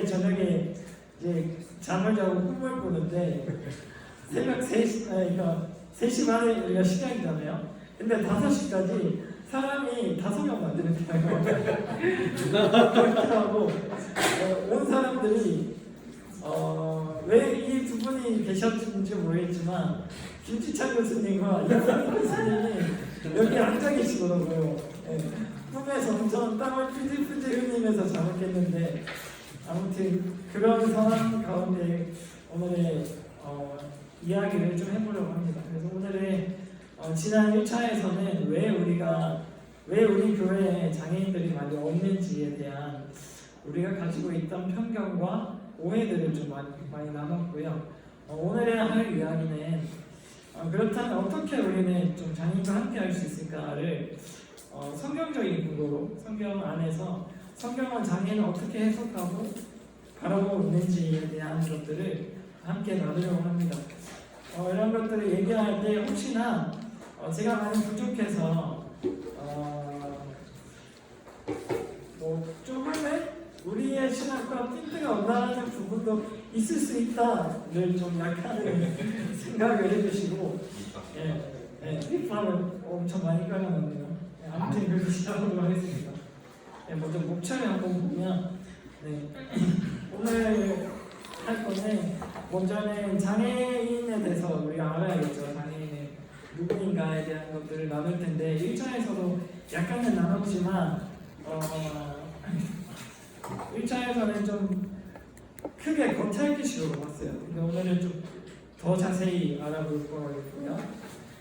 어제 저녁에 이제 잠을 자고 꿈을 꾸는데 새벽 3시, 그러니까 3시 반에 우리가 시간이잖아요. 근데 5시까지 사람이 5명 만드는 거예요. 그렇게 하고 온 사람들이 왜 이 두 분이 계셨는지 모르겠지만 김지찬 교수님과 이승민 교수님이 여기 앉아 계시더라고요. 네. 꿈에서 엄청 땀을 삐질삐질 흘리면서 잠을 깼는데 아무튼 그런 상황 가운데 오늘의 이야기를 좀 해보려고 합니다. 그래서 오늘의 지난 1차에서는 왜 우리 교회에 장애인들이 많이 없는지에 대한 우리가 가지고 있던 편견과 오해들을 좀 많이 나눴고요. 오늘의 할 이야기는 그렇다면 어떻게 우리는 좀 장애인과 함께 할 수 있을까를 성경적인 근거로 성경 안에서 성경은 장애인을 어떻게 해석하고 바라보고 있는지에 대한 것들을 함께 나누려고 합니다. 이런 것들을 얘기할 때 혹시나 제가 많이 부족해서 조금의 우리의 신학과 핀트가 올라가는 부분도 있을 수 있다를 좀 약간의 생각을 해주시고 힙합을 엄청 많이 깔아놨네요. 아무튼 그렇게 시작하도록 하겠습니다. 먼저 목차를 한번 보면 오늘 할 거는 먼저는 장애인에 대해서 우리가 알아야겠죠. 장애인의 누구인가에 대한 것들을 나눌 텐데 1차에서도 약간은 나눴지만 1차에서는 좀 크게 겉핥기식으로 봤어요. 근데 오늘은 좀 더 자세히 알아볼 거고요.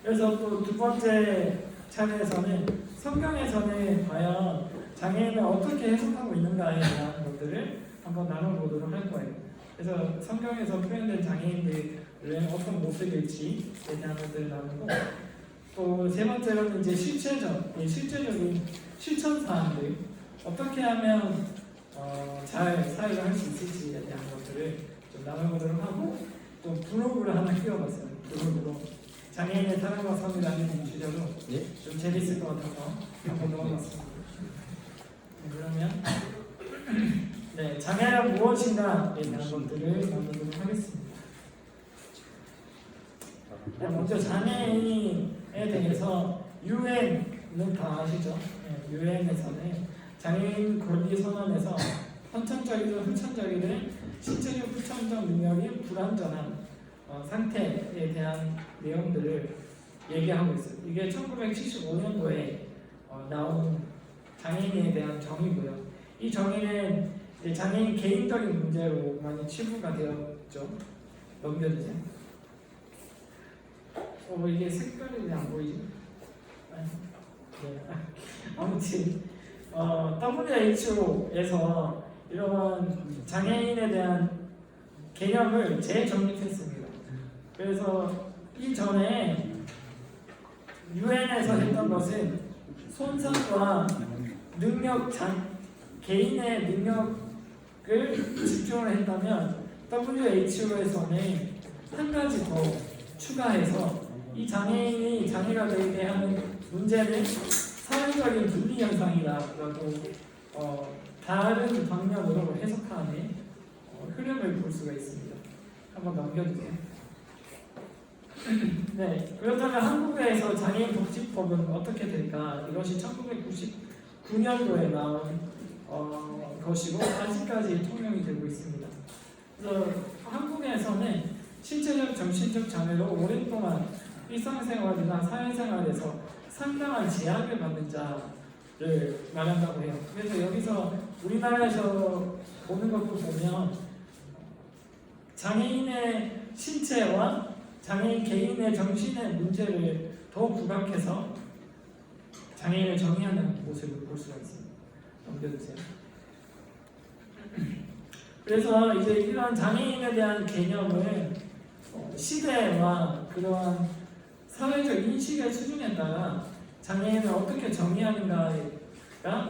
그래서 또 두 번째 차례에서는 성경에서는 과연 장애인을 어떻게 해석하고 있는가에 대한 것들을 한번 나눠보도록 할 거예요. 그래서 성경에서 표현된 장애인들은 어떤 모습일지에 대한 것들을 나누고 또 세 번째로는 이제 실제적인 실천 사항들 어떻게 하면 잘 사회를 할 수 있을지에 대한 것들을 좀 나눠보도록 하고 또 블로그를 하나 끼워봤어요. 블로그로 장애인의 사랑과 섬이라는 주제로 좀 재밌을 것 같아서 한번 넣어봤습니다. 그러면 장애란 무엇인가에 대한 것들을 나누도록 하겠습니다. 먼저 장애인에 대해서 UN은 다 아시죠? UN에서는 장애인 권리 선언에서 선천적이든 후천적이든 신체적 후천적 능력이 불완전한 상태에 대한 내용들을 얘기하고 있어요. 이게 1975년도에 나온 장애인에 대한 정의고요. 이 정의는 장애인 개인적인 문제로 많이 치부가 되었죠. 넘겨주세요. 이게 색깔이 왜 안 보이지? 아무튼 WHO에서 이런 장애인에 대한 개념을 재정립했습니다. 그래서 이전에 UN에서 했던 것은 손상과 개인의 능력을 집중을 했다면 WHO에서는 한 가지 더 추가해서 이 장애가 되게 하는 문제는 사회적인 분리 현상이라고 다른 방면으로 해석하는 흐름을 볼 수가 있습니다. 한번 넘겨주세요. 그렇다면 한국에서 장애인 복지법은 어떻게 될까? 이것이 1999년도에 나온 것이고 아직까지 통용이 되고 있습니다. 그래서 한국에서는 신체적, 정신적 장애로 오랫동안 일상생활이나 사회생활에서 상당한 제약을 받는 자를 말한다고 해요. 그래서 여기서 우리나라에서 보는 것도 보면 장애인의 신체와 장애인 개인의 정신의 문제를 더 부각해서 장애인을 정의하는 모습을 볼 수가 있습니다. 넘겨주세요. 그래서 이제 이런 장애인에 대한 개념을 시대와 그러한 사회적 인식의 수준에 따라 장애인을 어떻게 정의하는가가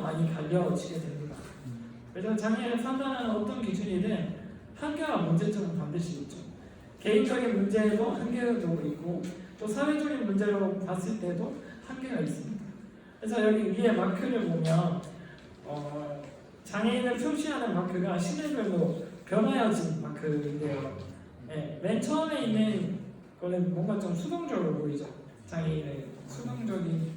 많이 갈려지게 됩니다. 그래서 장애인을 판단하는 어떤 기준이든 한계와 문제점은 반드시 있죠. 개인적인 문제에도 한계도 있고 또 사회적인 문제로 봤을 때도 한계가 있습니다. 그래서 여기 위에 마크를 보면 장애인을 표시하는 마크가 시대별로 변화해진 마크인데요. 네, 맨 처음에 있는 거는 뭔가 좀 수동적으로 보이죠. 장애인의 수동적인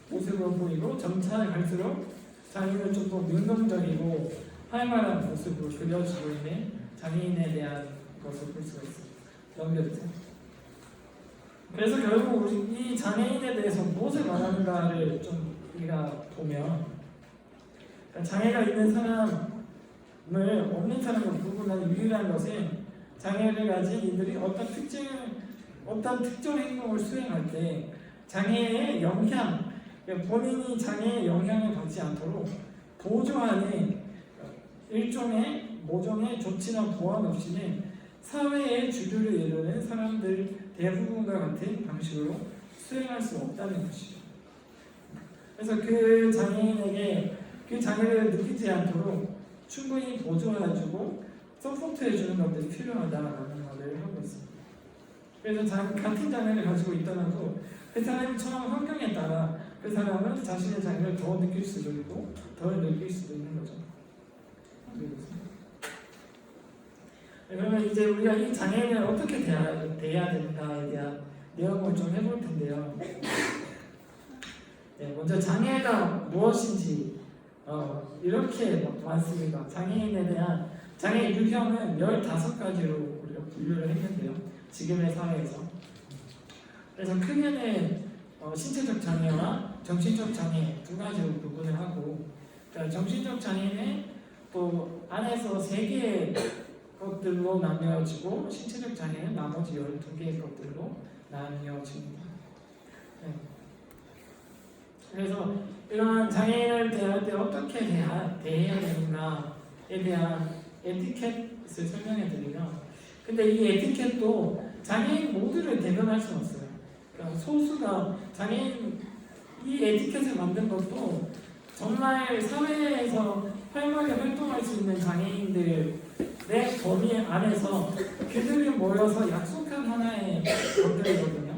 모습으로 보이고 점차 갈수록 장애인은 좀 더 능동적이고 활발한 모습으로 그려지고 있는 장애인에 대한 것을 볼 수가 있습니다. 넘겨주세요. 그래서 결국 우리 이 장애인에 대해서 무엇을 말하는가를 좀 우리가 보면 장애가 있는 사람을 없는 사람을 구분하는 유일한 것은 장애를 가진 이들이 어떤 특정 행동을 수행할 때 장애의 영향, 본인이 장애의 영향을 받지 않도록 보조하는 일종의 모종의 조치나 보완 없이는 사회의 주류를 이루는 사람들 대부분과 같은 방식으로 수행할 수 없다는 것이죠. 그래서 그 장애인에게 그 장애를 느끼지 않도록 충분히 보조해주고 서포트해주는 것들이 필요하다라는 말을 하고 있습니다. 그래서 같은 장애를 가지고 있더라도 그 사람이 처한 환경에 따라 그 사람은 자신의 장애를 더 느낄 수도 있고 덜 느낄 수도 있는 거죠. 그러면 이제 우리가 이 장애인을 어떻게 대해야 되는가에 대한 내용을 좀 해볼 텐데요. 네, 먼저 장애가 무엇인지 이렇게 많습니다. 장애인에 대한 장애 유형은 15가지로 우리가 분류를 했는데요. 지금의 사회에서. 그래서 크게는 신체적 장애와 정신적 장애 두 가지로 구분을 하고, 그러니까 정신적 장애는 또 안에서 3개의 것들로 나뉘어지고 신체적 장애는 나머지 12개의 것들로 나뉘어집니다. 네. 그래서 이러한 장애인을 대할 때 어떻게 대해야 되는가에 대한 에티켓을 설명해 드리면, 근데 이 에티켓도 장애인 모두를 대변할 수는 없어요. 그러니까 소수가 장애인 이 에티켓을 만든 것도 정말 사회에서 활발하게 활동할 수 있는 장애인들의 범위 안에서 그들이 모여서 약속한 하나의 것들이거든요.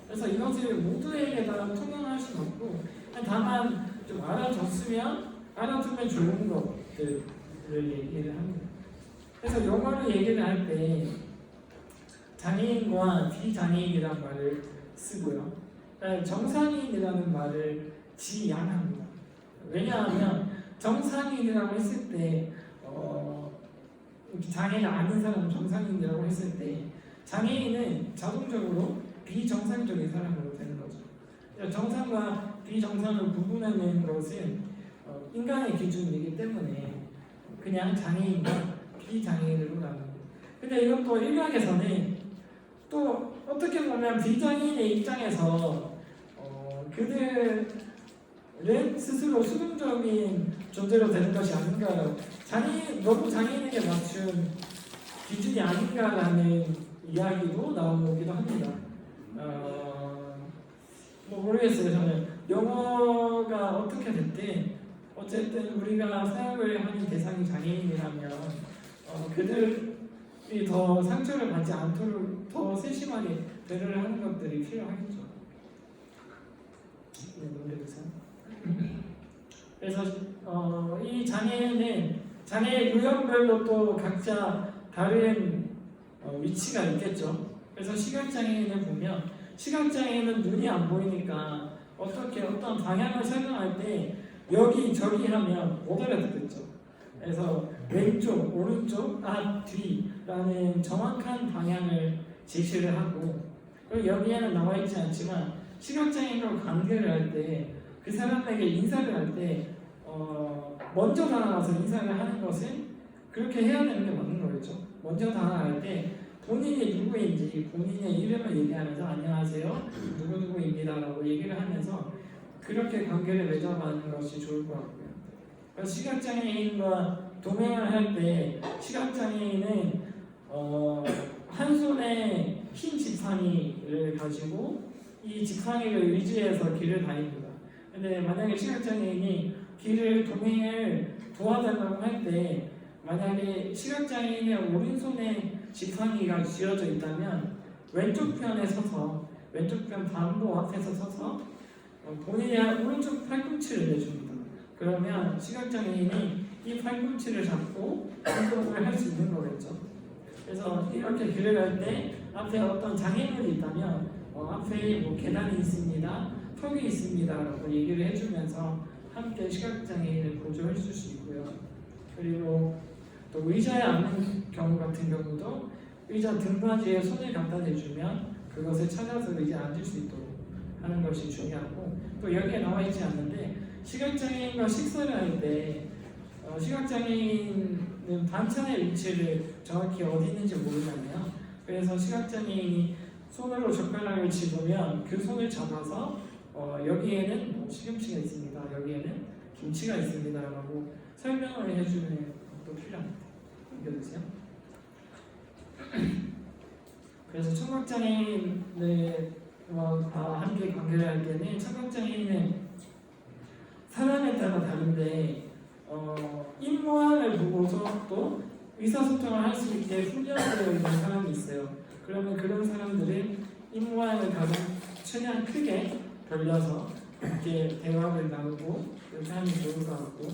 그래서 이것을 모두에게 다 통용할 수는 없고, 다만 좀 알아두면 좋은 것들을 얘기를 합니다. 그래서 영어로 얘기를 할 때 장애인과 비장애인이라는 말을 쓰고요. 정상인이라는 말을 지양합니다. 왜냐하면 정상인이라고 했을 때 장애가 아닌 사람은 정상인이라고 했을 때 장애인은 자동적으로 비정상적인 사람으로 되는 거죠. 정상과 비정상을 구분하는 것은 인간의 기준이기 때문에 그냥 장애인과 비장애인으로 나눕니다. 근데 이것도 일각에서는 또 어떻게 보면 비장애인의 입장에서 그들은 스스로 수동적인 존재로 되는 것이 아닌가, 너무 장애인에게 맞춘 기준이 아닌가라는 이야기도 나오기도 합니다. 모르겠어요. 저는 영어가 어떻게 됐든 어쨌든 우리가 사역을 하는 대상이 장애인이라면 그들이 더 상처를 받지 않도록 더 세심하게 배려를 하는 것들이 필요하겠죠. 네, 넘겨주세요. 그래서 이 장애는 장애 유형별로 또 각자 다른 위치가 있겠죠. 그래서 시각장애인을 보면 시각장애인은 눈이 안 보이니까 어떤 방향을 설명할 때 여기 저기 하면 못 알아듣겠죠. 그래서 왼쪽, 오른쪽, 앞, 뒤라는 정확한 방향을 제시를 하고, 그리고 여기에는 나와 있지 않지만 시각장애인과 관계를 할 때 그 사람에게 인사를 할 때 먼저 다가가서 인사를 하는 것은 그렇게 해야 되는 게 맞는 거겠죠. 먼저 다가갈 때 본인이 누구인지 본인의 이름을 얘기하면서 안녕하세요 누구누구입니다라고 얘기를 하면서 그렇게 관계를 맺어가는 것이 좋을 것 같고요. 그러니까 시각장애인과 동행을 할 때 시각장애인은 한 손에 흰 지팡이를 가지고 이 지팡이를 의지해서 길을 다닙니다. 근데 만약에 시각장애인이 동행을 도와달라고 할 때 만약에 시각장애인의 오른손에 지팡이가 쥐어져 있다면 왼쪽 편에 서서 왼쪽 편 반보 앞에서 서서 본인의 오른쪽 팔꿈치를 내줍니다. 그러면 시각장애인이 이 팔꿈치를 잡고 운동을 할 수 있는 거겠죠. 그래서 이렇게 글을 할 때 앞에 어떤 장애물이 있다면 앞에 뭐 계단이 있습니다, 턱이 있습니다라고 얘기를 해주면서 함께 시각장애인을 보조해 줄 수 있고요. 그리고 또 의자에 앉는 경우 같은 경우도 의자 등받이에 손을 갖다 대주면 그것을 찾아서 의자에 앉을 수 있도록 하는 것이 중요하고, 또 여기에 나와 있지 않는데 시각장애인과 식사를 할 때 시각장애인은 반찬의 위치를 정확히 어디 있는지 모르잖아요. 그래서 시각장애인이 손으로 젓가락을 집으면 그 손을 잡아서 여기에는 뭐 시금치가 있습니다, 여기에는 김치가 있습니다 라고 설명을 해주는 것도 필요합니다. 넘겨주세요. 그래서 청각장애인과 함께 관계를 할 때는 청각장애인은 사람에 따라 다른데 입 모양을 보고서 또 의사소통을 할 수 있게 훈련되어 있는 사람이 있어요. 그러면 그런 사람들은 입 모양을 가장 최대한 크게 벌려서 이렇게 대화를 나누고 이렇게 하면 좋을 것 같고,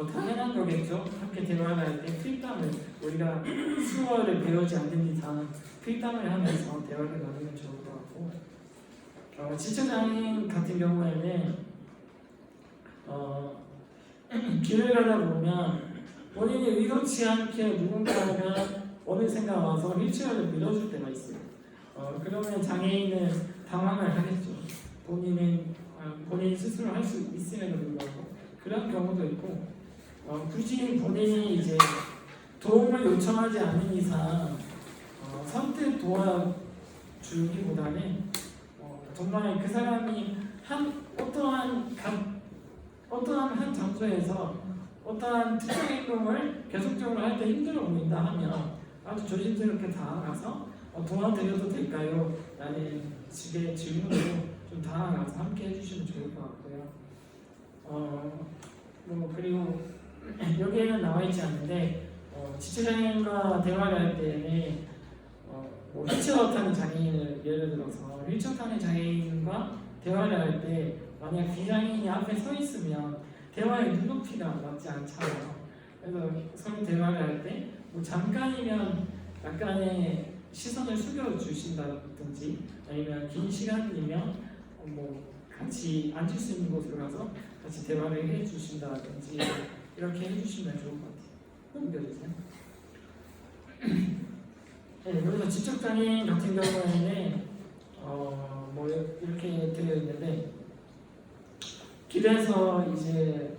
당연한 거겠죠. 함께 대화를 할 때 필담을, 우리가 수어를 배우지 않는 이상 필담을 하면서 대화를 나누면 좋을 것 같고, 지체장애인 같은 경우에는 길을 가다 보면 본인이 의도치 않게 누군가가 어느샌가 와서 휠체어를 밀어줄 때가 있어요. 그러면 장애인은 당황을 하겠죠. 본인이 스스로 할 수 있음에도 불구하고 그런 경우도 있고, 굳이 본인이 이제 도움을 요청하지 않는 이상 선뜻 도와주기보다는 정말 그 사람이 어떠한 한 장소에서 어떠한 특정 행동을 계속적으로 할 때 힘들어 보인다 하면 아주 조심스럽게 다가가서 도와드려도 될까요? 라는 식의 질문으로 좀 다가가서 함께 해주시면 좋을 것 같고요. 그리고 여기에는 나와 있지 않는데 지체장애인과 대화를 할 때는 휠체어 타는 장애인을 예를 들어서 휠체어 타는 장애인과 대화를 할 때 만약 비장애인이 앞에 서 있으면 대화의 눈높이가 맞지 않잖아요. 그래서 서로 대화를 할 때 잠깐이면 약간의 시선을 숙여 주신다든지, 아니면 긴 시간이면 같이 앉을 수 있는 곳으로 가서 같이 대화를 해 주신다든지 이렇게 해주시면 좋을 것 같아요. 넘겨주세요. 네, 그래서 지적장애인 같은 경우에는 이렇게 되어 있는데, 길에서 이제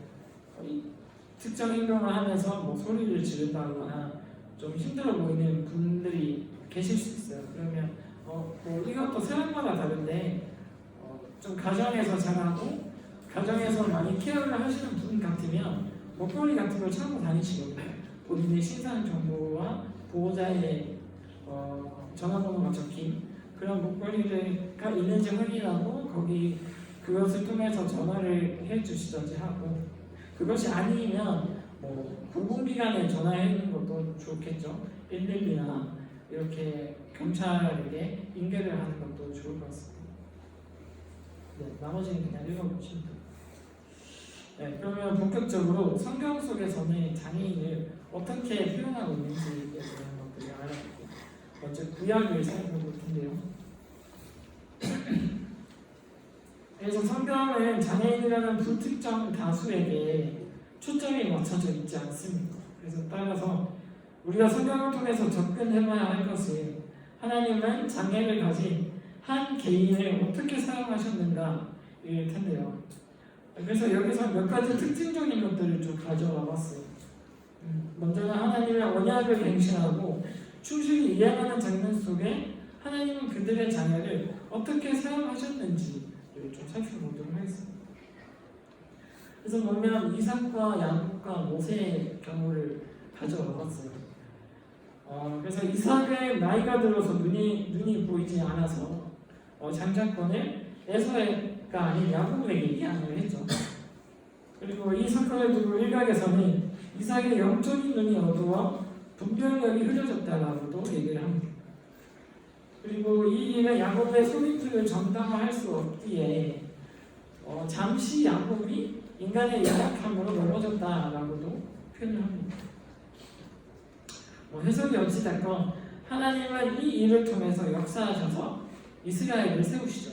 특정 행동을 하면서 소리를 지른다거나 좀 힘들어 보이는 분들이 계실 수 있어요. 그러면 이것도 사람마다 다른데 좀 가정에서 자라고 가정에서 많이 케어를 하시는 분 같으면 목걸이 같은 걸 차고 다니시거든요. 본인의 신상 정보와 보호자의 전화번호가 적힌 그런 목걸이가 있는지 확인하고 그것을 통해서 전화를 해주시든지 하고, 그것이 아니면 공공기관에 전화하는 것도 좋겠죠. 112나 이렇게 경찰에게 인계를 하는 것도 좋을 것 같습니다. 네, 나머지는 그냥 읽어보시면 돼요. 네, 그러면 본격적으로 성경 속에서는 장애인을 어떻게 표현하고 있는지에 대한 것들을 알아볼게요. 먼저 구약을 살펴볼 텐데요. 그래서 성경은 장애인이라는 불특정 다수에게 초점이 맞춰져 있지 않습니다. 그래서 따라서 우리가 성경을 통해서 접근해봐야 할 것은 하나님은 장애를 가진 한 개인을 어떻게 사용하셨는가일 텐데요. 그래서 여기서 몇 가지 특징적인 것들을 좀 가져와 봤어요. 먼저는 하나님의 언약을 갱신하고 충실히 이행하는 장면 속에 하나님은 그들의 장애를 어떻게 사용하셨는지를 좀 살펴보도록 하겠습니다. 그래서 보면 이삭과 야곱과 모세의 경우를 가져와 봤어요. 그래서 이삭은 나이가 들어서 눈이 보이지 않아서 장자권을 에서가 아닌 야곱에게 이양을 했죠. 그리고 이 사건을 두고 일각에서는 이삭의 영적인 눈이 어두워 분별력이 흐려졌다라고도 얘기를 합니다. 그리고 이 일에 야곱의 소유권을 정당화할 수 없기에 잠시 야곱이 인간의 연약함으로 넘어졌다라고도 표현을 합니다. 해석이 어찌됐건 하나님은 이 일을 통해서 역사하셔서 이스라엘을 세우시죠.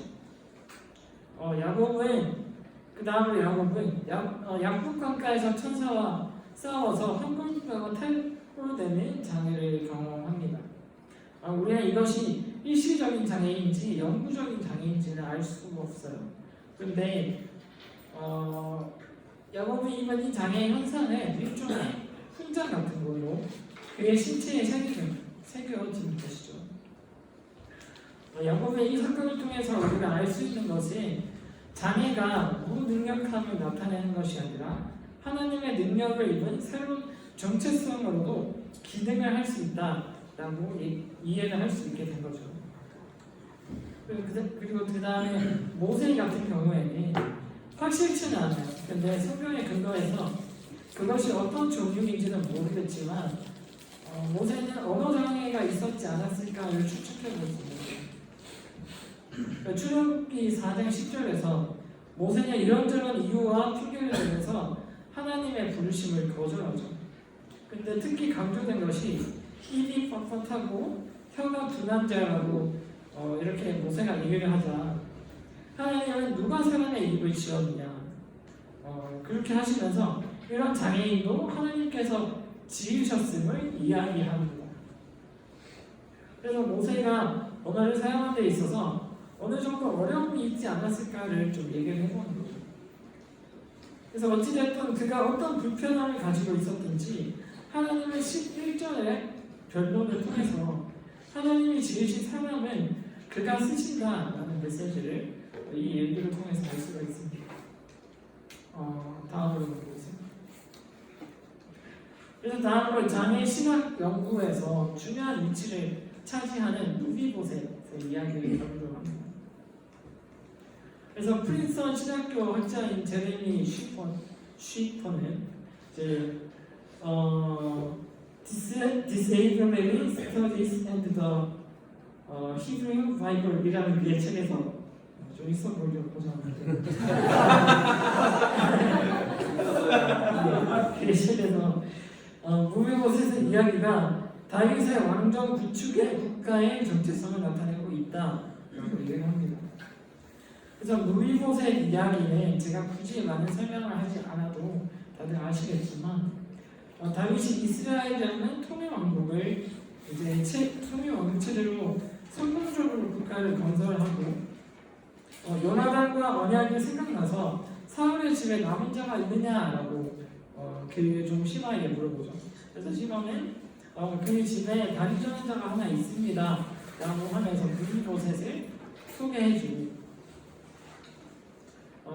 그 다음으로 야곱은 약국강가에서 천사와 싸워서 항공권과 탈골되는 장애를 경험합니다. 우리는 이것이 일시적인 장애인지 영구적인 장애인지는 알 수가 없어요. 그런데 야곱이 입은 이 장애 현상은 일종의 훈장 같은 걸로 그의 신체에 새겨진 것이죠. 야곱의 이 사건을 통해서 우리가 알 수 있는 것은 장애가 무능력함을 나타내는 것이 아니라 하나님의 능력을 입은 새로운 정체성으로도 기능을 할 수 있다라고 이해를 할 수 있게 된 거죠. 그리고 그 다음에 모세 같은 경우에는 확실치는 않아요. 근데 성경에 근거해서 그것이 어떤 종류인지는 모르겠지만 모세는 언어 장애가 있었지 않았을까를 추측해 볼 수 있습니다. 출애굽기 4장 10절에서 모세는 이런저런 이유와 핑계를 대면서 하나님의 부르심을 거절하죠. 근데 특히 강조된 것이 입이 뻣뻣하고 혀가 둔한 자라고 이렇게 모세가 얘기를 하자 하나님은 누가 사람의 입을 지었느냐 그렇게 하시면서 이런 장애인도 하나님께서 지으셨음을 이야기합니다. 그래서 모세가 언어를 사용하는 데 있어서 어느 정도 어려움이 있지 않았을까를 좀 얘기를 해보는 거죠. 그래서 어찌됐든 그가 어떤 불편함을 가지고 있었든지 하나님의 11절의 변론을 통해서 하나님이 지으신 사람은 그가 쓰신다라는 메시지를 이 얘기를 통해서 알 수가 있습니다. 다음으로 보겠습니다. 그래서 다음으로 장애 신학 연구에서 중요한 위치를 차지하는 루비보셋의 이야기를 나누도록 합니다. 그래서 프린스턴 신학교 학자인 제레미 쉬퍼는 이제 Disabling Studies and the Hebrew Bible이라는 그의 책에서 좀 있어 보이려고 보셨는데 그의 책에서 무비보셋의 이야기가 다윗의 왕정 구축의 국가의 정체성을 나타내고 있다라고 얘기를 합니다. 그래서 무비보셋 이야기는 제가 굳이 많은 설명을 하지 않아도 다들 아시겠지만 다윗이 이스라엘이라는 통일 왕국을 통일 왕국 체제로 성공적으로 국가를 건설하고 요나단과 언약이 생각나서 사울의 집에 남은 자가 있느냐라고 그에게 좀 시바에게 물어보죠. 그래서 시바는 그 집에 다리 저는 자가 하나 있습니다 라고 하면서 무비보셋을 소개해주고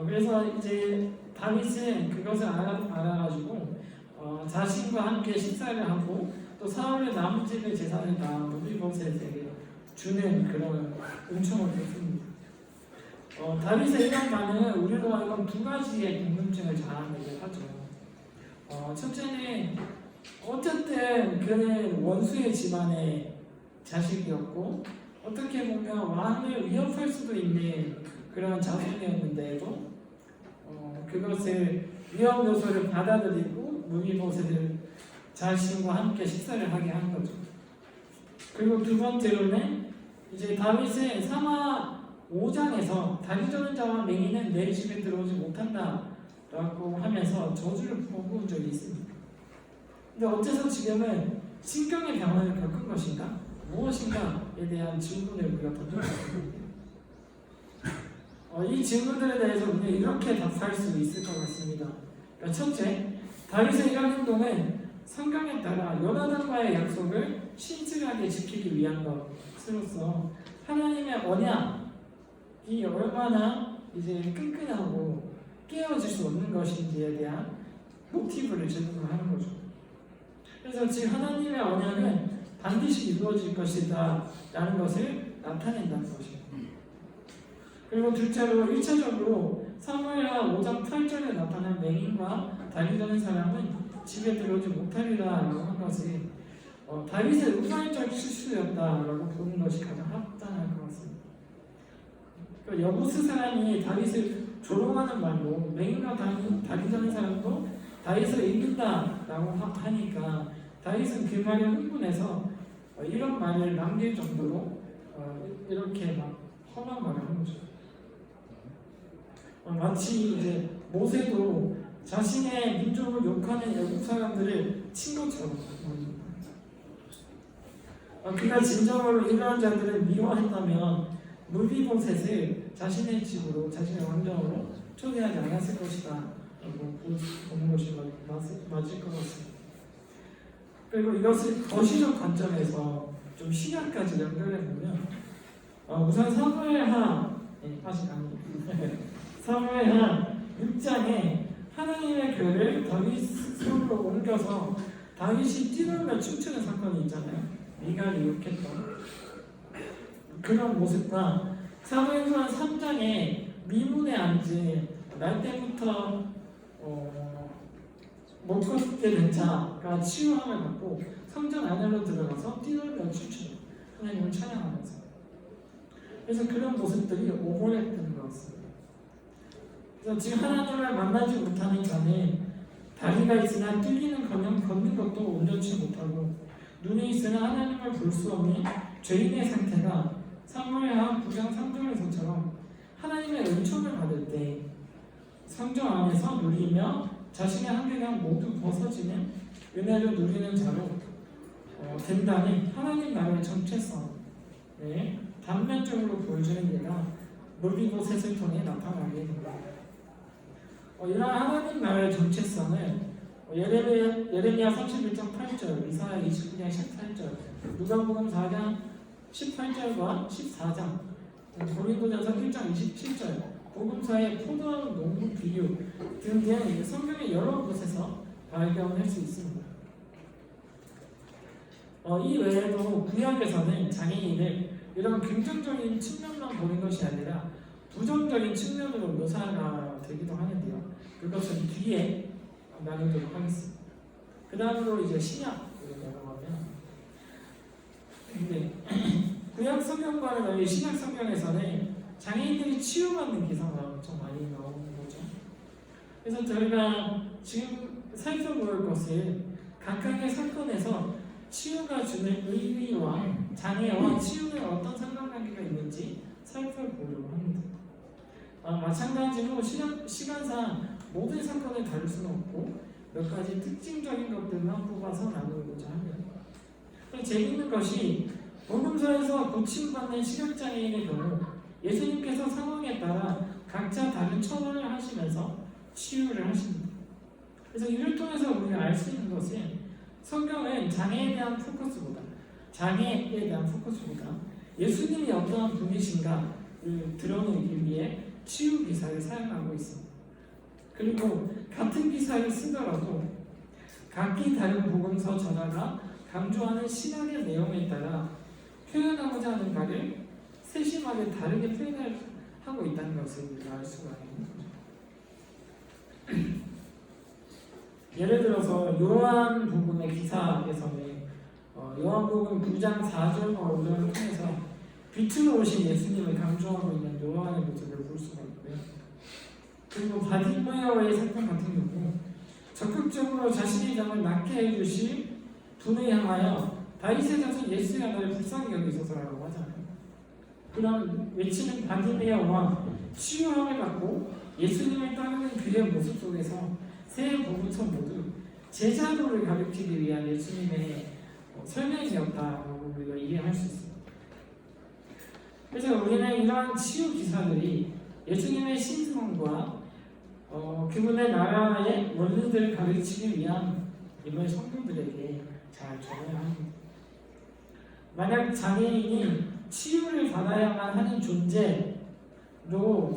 그래서 이제 다윗은 그것을 알아가지고 자신과 함께 식사를 하고 또 사울의 남은 집의 재산을 다 무비보셋에게 주는 그런 은총을 줬습니다. 다윗의 이런 반응은 우리로 하여금 두 가지의 궁금증을 자아내게 하죠. 첫째는 어쨌든 그는 원수의 집안의 자식이었고 어떻게 보면 왕을 위협할 수도 있는 그런 자손이었는데도 그것을 위협 요소를 받아들이고 무비보셋을 자신과 함께 식사를 하게 한 거죠. 그리고 두 번째로는 이제 다윗의 사마 5장에서 다리 저는 자와 맹인은 내 집에 들어오지 못한다라고 하면서 저주를 퍼부은 적이 있습니다. 근데 어째서 지금은 신경의 병원을 겪은 것인가? 무엇인가에 대한 질문을 우리가 던져볼 수 있습니다. 이 질문들에 대해서 우리는 이렇게 답할 수 있을 것 같습니다. 그러니까 첫째, 다윗의 이런 행동은 성경에 따라 요나단과의 약속을 신실하게 지키기 위한 것으로서 하나님의 언약이 얼마나 이제 끈끈하고 깨어질 수 없는 것인지에 대한 모티브를 제공하는 거죠. 그래서 지금 하나님의 언약은 반드시 이루어질 것이다 라는 것을 나타낸다는 것이에요. 그리고 둘째로 1차적으로 사무엘하 5장 8절에 나타난 맹인과 다리 저는 사람은 집에 들어오지 못하리라 라고 한 것이 다윗의 우발적 실수였다라고 보는 것이 가장 합당할 것 같습니다. 그러니까 여부스 사람이 다윗을 조롱하는 말로 맹인과 다리 저는 사람도 다윗을 이긴다 치우라라고 하니까 다윗은 그 말에 흥분해서 이런 말을 남길 정도로 이렇게 막 험한 말을 한 거죠. 마치 이제 모세도 자신의 민족을 욕하는 애국 사람들을 친 것처럼 그가 진정으로 이러한 자들을 미워했다면 무비보셋을 자신의 집으로 자신의 왕정으로 초대하지 않았을 것이다 라고 보는 것이 맞을 것 같습니다. 그리고 이것을 거시적 관점에서 좀 시간까지 연결해 보면 우선 사무엘하 6장에 하나님의 글을 다윗으로 옮겨서 다윗이 뛰놀며 춤추는 사건이 있잖아요. 미갈이 욕했던 그런 모습과 사무엘하 3장에 미문에 앉은 날 때부터 못 걷게 된 자가 치유함을 받고 성전 안으로 들어가서 뛰놀며 춤추는 하나님을 찬양하면서, 그래서 그런 모습들이 오버랩되는 것 같습니다. 그래서 지금 하나님을 만나지 못하는 자는 다리가 있으나 뛰기는커녕 걷는 것도 온전치 못하고 눈이 있으나 하나님을 볼 수 없는 죄인의 상태가 사무엘하 9장 3절에서처럼 하나님의 은총을 받을 때 성전 안에서 누리며 자신의 한계가 모두 벗어지는 은혜를 누리는 자로 된다는 하나님 나라의 정체성을 단면적으로 보여주는 예가 무비보셋을 통해 나타나게 됩니다. 이러한 하나님 나라의 정체성을 예레미야 31장 8절, 이사야 29장 18절, 누가복음 4장 18절과 14장, 고린도전서 1장 27절, 복음서의 포도원 농부 비유 등등 성경의 여러 곳에서 발견할 수 있습니다. 이 외에도 구약에서는 장애인을 이런 긍정적인 측면만 보는 것이 아니라 부정적인 측면으로 묘사가 되기도 하는데요. 그것은 뒤에 나누도록 하겠습니다. 그 다음으로 이제 신약으로 넘어가면, 근데 구약 성경과는 달리 신약 성경에서는 장애인들이 치유받는 기사가 엄청 많이 나오는 거죠. 그래서 저희가 지금 살펴볼 것은 각각의 사건에서 치유가 주는 의미와 장애와 치유는 어떤 상관관계가 있는지 살펴보려고 합니다. 마찬가지로 시간상 모든 사건을 다룰 수는 없고 몇 가지 특징적인 것들만 뽑아서 나누고자 합니다. 재미있는 것이 복음서에서 고침받는 시각장애인의 경우 예수님께서 상황에 따라 각자 다른 처벌을 하시면서 치유를 하십니다. 그래서 이를 통해서 우리가 알 수 있는 것은 성경은 장애에 대한 포커스보다 예수님이 어떠한 분이신가를 드러내기 위해 치유 기사를 사용하고 있습니다. 그리고 같은 기사를 쓰더라도 각기 다른 복음서 저자가 강조하는 신학의 내용에 따라 표현하고자 하는 바를 세심하게 다르게 표현하고 있다는 것을 우리가 알 수가 있는 거죠. 예를 들어서 요한복음의 기사에서는 요한복음 9장 4절과 5절을 통해서 빛으로 오신 예수님을 강조하고 있는 요한의 모습을 볼 수가 있고요. 그리고 바디메어의 사건 같은 경우 적극적으로 자신의 점을 낫게 해주실 분을 향하여 다윗의 자손 예수의 아들을 불쌍히 여기소서라고 하잖아요. 그런 외치는 바디메어와 치유함을 받고 예수님을 따르는 그의 모습 속에서 세 복음서 모두 제자도를 가르치기 위한 예수님의 설명이었다고 우리가 이해할 수 있습니다. 그래서 우리는 이러한 치유 기사들이 예수님의 신성과 그분의 나라의 원리들을 가르치기 위한 임을 성도들에게 잘 전해야 합니다. 만약 장애인이 치유를 받아야만 하는 존재로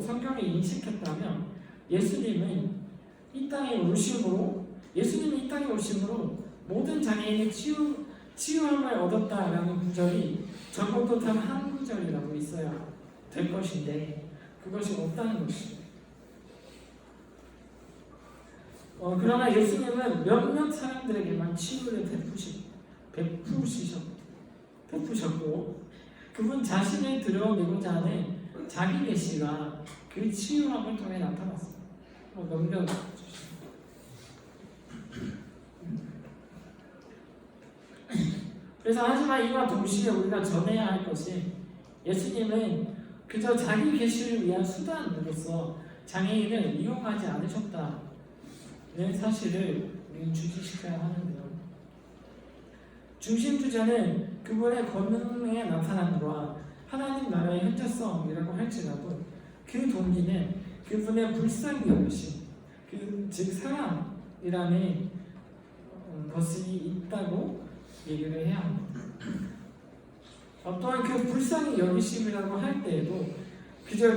성경이 인식했다면 예수님이 이 땅에 오심으로 모든 장애인이 치유함을 얻었다라는 구절이 전국도 단 한 구절이라고 있어야 될 것인데 그것이 없다는 것입니다. 그러나 예수님은 몇몇 사람들에게만 치유를 베푸셨고 그분 자신을 드러내고자 하는 자기 계시가 그 치유함을 통해 나타났습니다. 넘겨주시죠. 그래서 하지만 이와 동시에 우리가 전해야 할 것이 예수님은 그저 자기 계시를 위한 수단으로서 장애인을 이용하지 않으셨다는 사실을 우리는 주지시켜야 하는데요. 중심 주제는 그분의 권능에 나타남과 하나님 나라의 현재성이라고 할지라도 그 동기는 그분의 불쌍히 여기심, 즉 사랑이라는 것이 있다고 얘기를 해야 합니다. 또한 그 불쌍히 여기심이라고 할 때에도 그저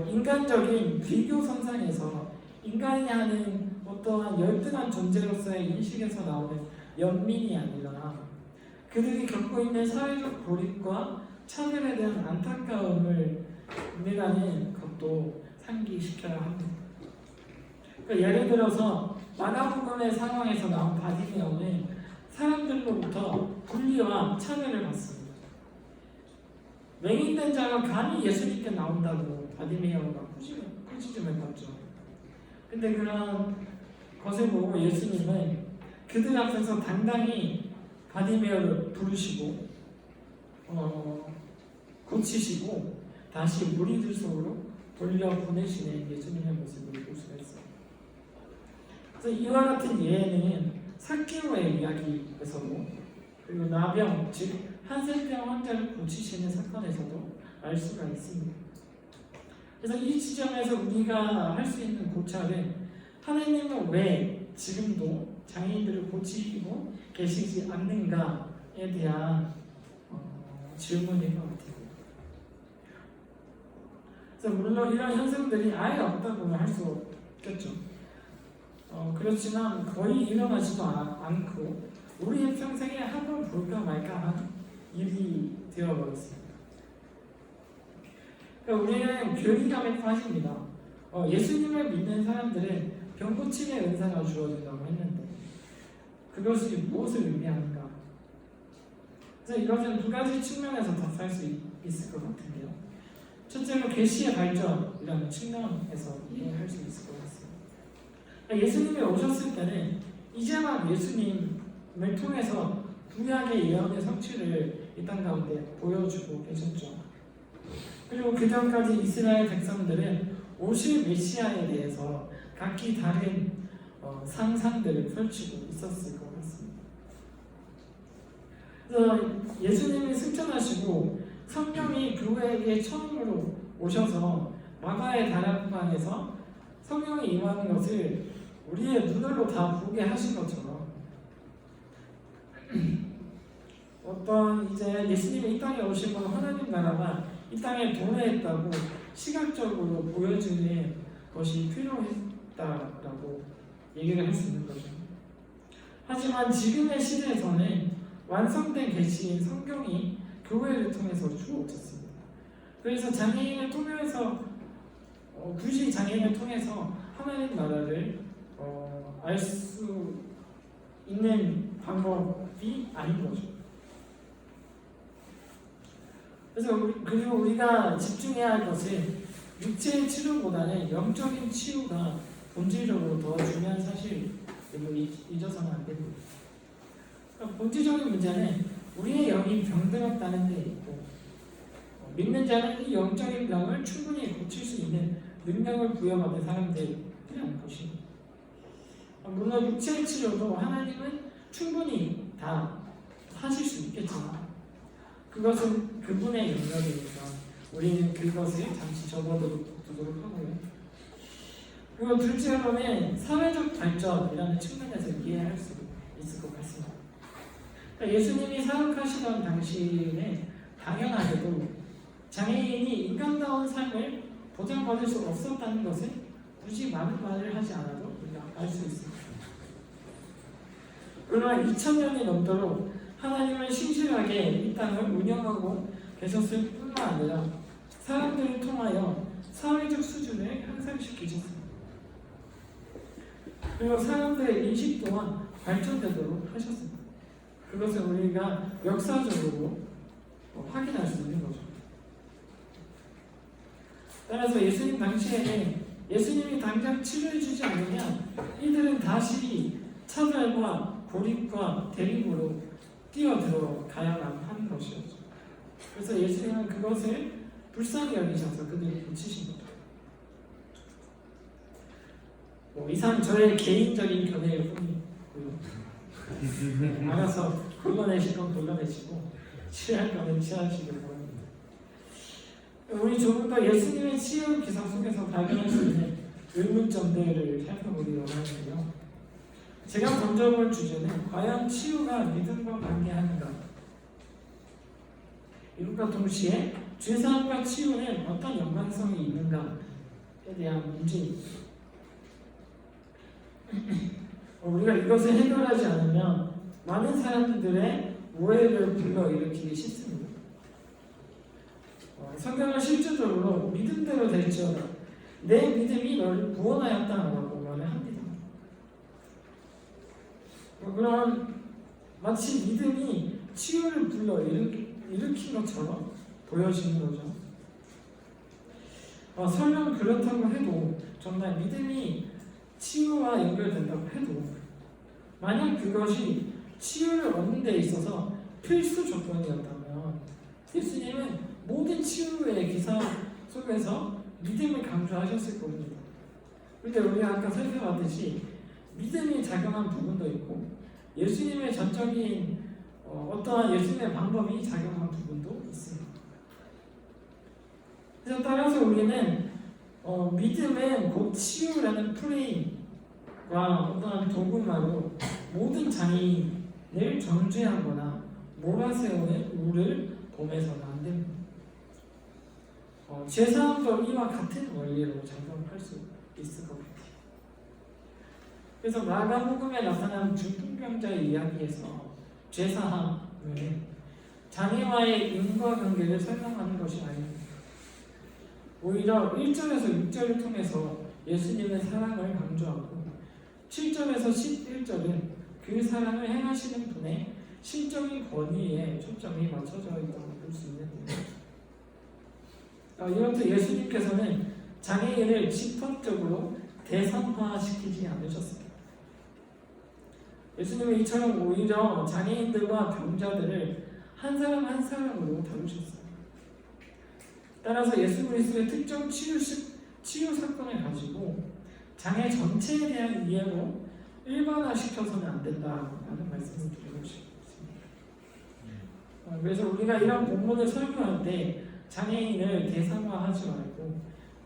인간적인 비교 선상에서 인간이 하는 어떠한 열등한 존재로서의 인식에서 나오는 연민이 아니라 그들이 겪고 있는 사회적 고립과 차별에 대한 안타까움을 이라는 것도 상기시켜야 합니다. 그러니까 예를 들어서 마가복음의 상황에서 나온 바디메오는 사람들로부터 분리와 차별을 받습니다. 맹인된 자가 감히 예수님께 나온다고 바디메오가 꾸짖음을 받죠. 근데 그런 것을 보고 예수님은 그들 앞에서 당당히 바디메오를 부르시고 고치시고 다시 무리들 속으로 돌려보내시는 예수님의 모습을 볼 수가 있어요. 그래서 이와 같은 예는 삭개오의 이야기에서도 그리고 나병 즉 한센병 환자를 고치시는 사건에서도 알 수가 있습니다. 그래서 이 지점에서 우리가 할 수 있는 고찰은 하나님은 왜 지금도 장애인들을 고치고 계시지 않는가에 대한 질문인 것 같아요. 그래서 물론 이런 현상들이 아예 없다고 할 수 없겠죠. 그렇지만 거의 일어나지도 않고 우리의 평생에 한 번 볼까 말까 한 일이 되어버렸습니다. 그러니까 우리는 괴리감에 빠집니다. 예수님을 믿는 사람들은 병 고침의 은사가 주어진다고 했는데 그것이 무엇을 의미하는가? 그래서 이것은 두 가지 측면에서 답할 수 있을 것 같은데요. 첫째로 계시의 발전이라는 측면에서 이해할 수 있을 것 같습니다. 그러니까 예수님이 오셨을 때는 이제 막 예수님을 통해서 구약의 예언의 성취를 이 땅 가운데 보여주고 계셨죠. 그리고 그 전까지 이스라엘 백성들은 오실 메시아에 대해서 각기 다른 상상들을 펼치고 있었을 것 같습니다. 그래서 예수님이 승천하시고 성령이 교회에게 처음으로 오셔서 마가의 다락방에서 성령이 임하는 것을 우리의 눈으로 다 보게 하신 것처럼 어떤 이제 예수님이 이 땅에 오시고 하나님 나라가 이 땅에 도래했다고 시각적으로 보여주는 것이 필요했다라고 얘기를 할 수 있는 거죠. 하지만 지금의 시대에서는 완성된 계시인 성경이 교회를 통해서 주어졌습니다. 그래서 장애인을 통해서 굳이 장애인을 통해서 하나님 나라를 알 수 있는 방법이 아닌 거죠. 그리고 우리가 집중해야 할 것은 육체의 치료보다는 영적인 치유가 본질적으로 더 중요한 사실을 잊어서는 안 됩니다. 그러니까 본질적인 문제는 우리의 영이 병들었다는 데 있고 믿는 자는 이 영적인 병을 충분히 고칠 수 있는 능력을 부여받은 사람들이라는 것입니다. 물론 육체의 치료도 하나님은 충분히 다 하실 수 있겠지만 그것은 그분의 영역이니까 우리는 그것을 잠시 접어두도록 하고요. 그리고 둘째로는 사회적 발전이라는 측면에서 이해할 수 있을 것 같습니다. 그러니까 예수님이 사역하시던 당시에는 당연하게도 장애인이 인간다운 삶을 보장받을 수 없었다는 것을 굳이 많은 말을 하지 않아도 우리가 알 수 있습니다. 그러나 2000년이 넘도록 하나님은 신실하게 이 땅을 운영하고 계셨을 뿐만 아니라 사람들을 통하여 사회적 수준을 향상시키셨습니다. 그리고 사람들의 인식 또한 발전되도록 하셨습니다. 그것을 우리가 역사적으로 확인할 수 있는 거죠. 따라서 예수님 당시에는 예수님이 당장 치료해주지 않으면 이들은 다시 차별과 고립과 대립으로 뛰어들어가야만 하는 것이었죠. 그래서 예수님은 그것을 불쌍히 여기셔서 그들을 고치신 거죠. 이상 저의 개인적인 견해일 뿐이고요. 알아서 골라내실 건 골라내시고 취할 거는 취하시길 바랍니다. 우리 조금 더 예수님의 치유 기사 속에서 발견할 수 있는 의문점들을 살펴보기로 하는데요. 제가 던져볼 주제는 과연 치유가 믿음과 관계하는가? 이것과 동시에 죄사함과 치유는 어떤 연관성이 있는가에 대한 문제입니다. 우리가 이것을 해결하지 않으면 많은 사람들의 오해를 불러일으키기 쉽습니다. 성경은 실질적으로 믿음대로 될지어다 내 믿음이 너를 구원하였다라고 말을 합니다. 그런 마치 믿음이 치유를 불러일으킨 것처럼 보여지는 거죠. 설령 그렇다고 해도 정말 믿음이 치유와 연결된다고 해도 만약 그것이 치유를 얻는 데 있어서 필수 조건이었다면 예수님은 모든 치유의 기사 속에서 믿음을 강조하셨을 겁니다. 그런데 우리가 아까 살펴봤듯이 믿음이 작용한 부분도 있고 예수님의 전적인 어떠한 예수님의 방법이 작용한 부분도 있습니다. 그래서 따라서 우리는 믿음은 곧 치유라는 프레임과 어떠한 도구만으로 모든 장애인을 정죄하거나 몰아세우는 우를 범해서는 안 됩니다. 죄사함도 이와 같은 원리로 작용할 수 있을 것 같아요. 그래서 마가복음에 나타난 중풍병자의 이야기에서 죄사함은 장애와의 인과관계를 설명하는 것이 아닙니다. 오히려 1절에서 6절을 통해서 예수님의 사랑을 강조하고 7절에서 11절은 그 사랑을 행하시는 분의 신적인 권위에 초점이 맞춰져 있다고 볼 수 있는데요. 이렇듯 예수님께서는 장애인을 집합적으로 대상화시키지 않으셨습니다. 예수님은 이처럼 오히려 장애인들과 병자들을 한 사람 한 사람으로 다루셨어요. 따라서 예수 그리스도의 특정 치유 사건을 가지고 장애 전체에 대한 이해로 일반화시켜서는 안 된다라는 말씀을 드리고 싶습니다. 그래서 우리가 이런 본문을 설교할 때 장애인을 대상화하지 말고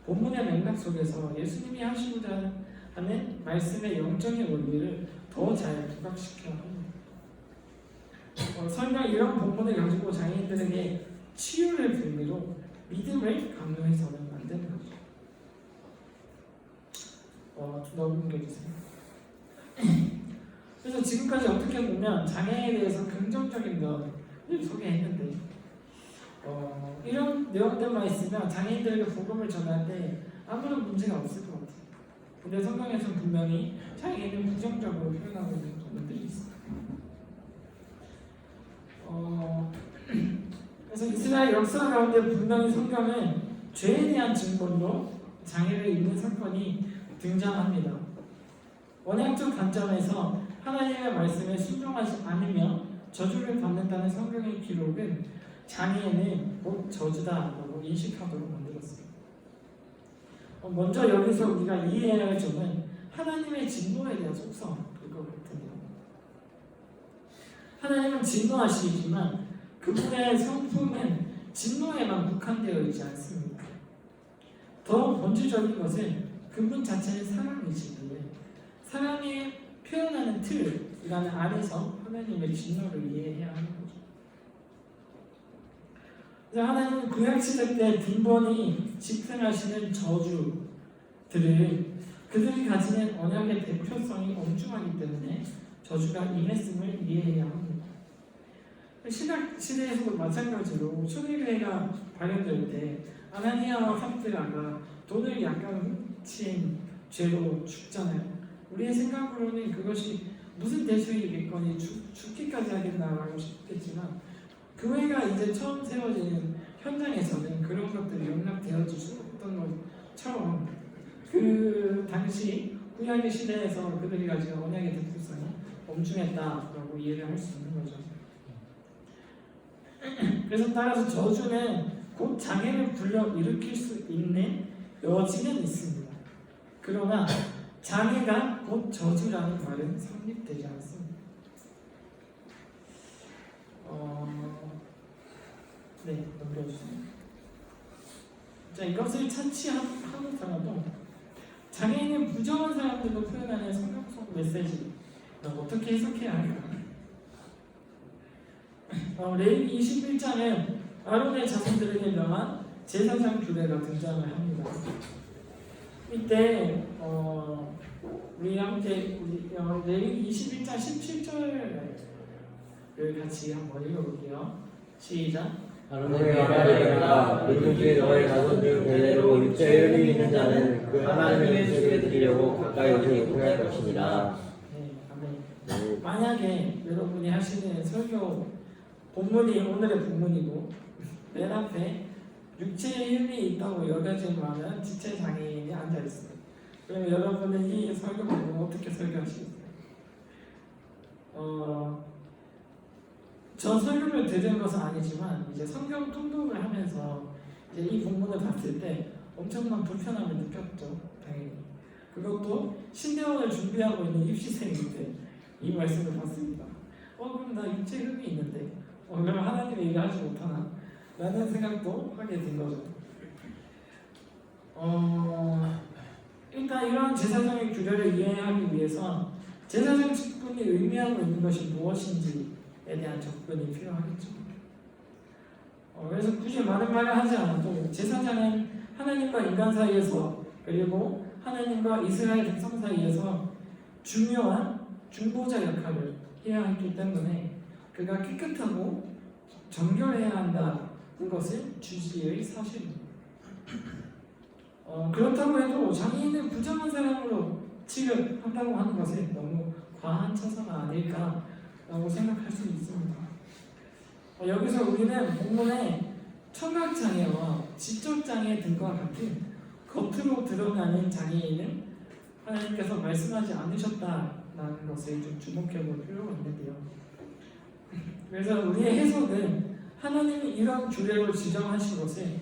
본문의 맥락 속에서 예수님이 하시고자 하는 말씀의 영적인 원리를 더 잘 부각시켜야 합니다. 설령 이런 본문을 가지고 장애인들에게 치유를 빌미로 믿음을 강요해서는 안 되는 거죠. 넘겨주세요. 그래서 지금까지 어떻게 보면 장애에 대해서 긍정적인 면을 소개했는데 이런 내용들만 있으면 장애인들에게 복음을 전할 때 아무런 문제가 없을 것 같아요. 근데 성경에서는 분명히 장애인을 부정적으로 표현하고 있는 부분들이 있어요. 그래서 이스라엘 역사 가운데 분명히 성경은 죄에 대한 증거로 장애를 입는 사건이 등장합니다. 원약적 관점에서 하나님의 말씀에 순종하지 않으면 저주를 받는다는 성경의 기록은 장애인은 곧 저주다라고 인식하도록 만들었습니다. 먼저 여기서 우리가 이해해야 할 점은 하나님의 진노에 대한 속성일 것 같은데요. 하나님은 진노하시지만 그분의 성품은 진노에만 국한되어 있지 않습니다. 더 본질적인 것은 그분 자체의 사랑이시기에 사랑이 표현하는 틀이라는 안에서 하나님의 진노를 이해해야 하는 거죠. 그래서 하나님은 구약시대 때 빈번히 집행하시는 저주들을 그들이 가지는 언약의 대표성이 엄중하기 때문에 저주가 임했음을 이해해야 합니다. 신약 시대에서도 마찬가지로 초대교회가 발현될 때 아나니아와 삽비라가 돈을 약간 훔친 죄로 죽잖아요. 우리의 생각으로는 그것이 무슨 대수이겠거니 죽기까지 하겠나라고 싶겠지만 교회가 이제 처음 세워지는 현장에서는 그런 것들이 용납되어질 수 없던 것처럼 그 당시 구약의 시대에서 그들이 가진 언약의 대표성이 엄중했다라고 이해를 할 수 있는 거죠. 그래서 따라서 저주는 곧 장애를 불러일으킬 수 있는 여지는 있습니다. 그러나 장애가 곧 저주라는 말은 성립되지 않습니다. 네, 넘겨주세요. 자, 이것을 차치하고서라도 장애인을 부정한 사람들로 표현하는 성경 속 메시지 어떻게 해석해야 할까? 레위기 21장은 아론의 자손들에게 명한 제사장 규례가 등장을 합니다. 이때 우리 함께 레위기 21장 17절을 같이 한번 읽어볼게요. 시작. 아론에게 말하리라. 누구든지 너의 자손 중 대대로 육체에 혈육이 있는 자는 그 하나님의 음식을 드리려고 가까이 오지 못할 것이니라. 네, 아멘. 만약에 여러분이 하시는 설교 본문이 오늘의 본문이고 맨 앞에 육체에 흠이 있다고 여겨질 만한 지체 장애인이 앉아 있어요. 그럼 여러분은 이 설교 본문을 어떻게 설교하시겠어요? 저 설교를 들은 것은 아니지만 이제 성경 통독을 하면서 이제 이 본문을 봤을 때 엄청난 불편함을 느꼈죠. 당연히. 그것도 신대원을 준비하고 있는 입시생인데 이 말씀을 봤습니다. 그럼 나 육체 흠이 있는데 그럼 하나님의 일을 하지 못하나? 라는 생각도 하게 된 거죠. 일단 이러한 제사장의 규례를 이해하기 위해서 제사장 직분이 의미하고 있는 것이 무엇인지에 대한 접근이 필요하겠죠. 그래서 굳이 많은 말을 하지 않아도 제사장은 하나님과 인간 사이에서 그리고 하나님과 이스라엘 백성 사이에서 중요한 중보자 역할을 해야 했기 때문에 그가 깨끗하고 정결해야 한다는 것은 주지의 사실입니다. 그렇다고 해도 장애인을 부정한 사람으로 취급한다고 하는 것은 너무 과한 처사가 아닐까라고 생각할 수 있습니다. 여기서 우리는 본문에 청각장애와 지적장애 등과 같은 겉으로 드러나는 장애인은 하나님께서 말씀하지 않으셨다라는 것을 좀 주목해 볼 필요가 있는데요. 그래서 우리의 해석은 하나님이 이런 규례로 지정하신 것은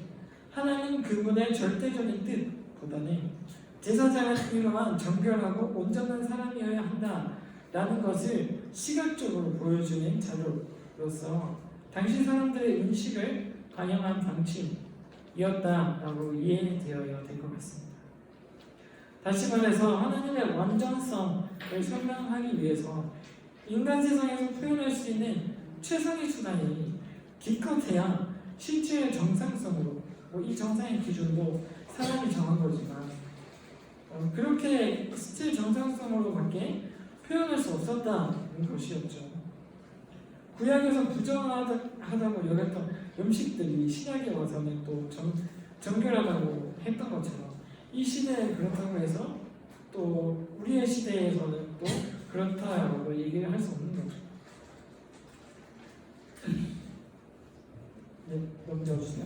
하나님 그분의 절대적인 뜻보다는 제사장은 이러한 정결하고 온전한 사람이어야 한다라는 것을 시각적으로 보여주는 자료로서 당시 사람들의 인식을 반영한 방침이었다라고 이해되어야 될 것 같습니다. 다시 말해서 하나님의 완전성을 설명하기 위해서 인간 세상에서 표현할 수 있는 최상의 수단이 기껏해야 실체의 정상성으로 이 정상의 기준도 사람이 정한 거지만 그렇게 실체 정상성으로밖에 표현할 수 없었다는 것이었죠. 구약에서 부정하다고 여겼던 음식들이 신약에 와서는 또 정결하다고 했던 것처럼 이 시대에 그렇다고 해서 또 우리의 시대에서는 또 그렇다라고 얘기를 할 수 없는 거죠. 네, 넘겨주세요.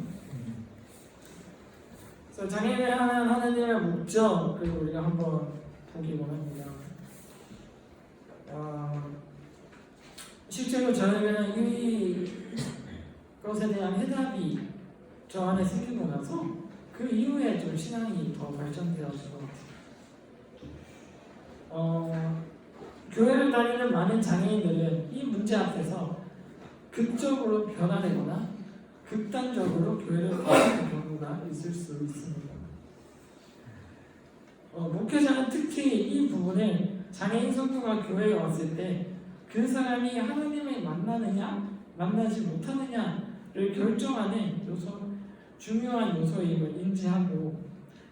그래서 장애인을 향한 하나님의 목적 그리고 우리가 한번 보기 원합니다. 실제로 저에게는 이 것에 대한 해답이 저 안에 생기고 나서 그 이후에 좀 신앙이 더 발전되어진 것 같아요. 교회를 다니는 많은 장애인들은 이 문제 앞에서 극적으로 변화되거나 극단적으로 교회를 떠나는 경우가 있을 수 있습니다. 목회자는 특히 이 부분을 장애인 성도가 교회에 왔을 때 그 사람이 하나님을 만나느냐 만나지 못하느냐를 결정하는 중요한 요소임을 인지하고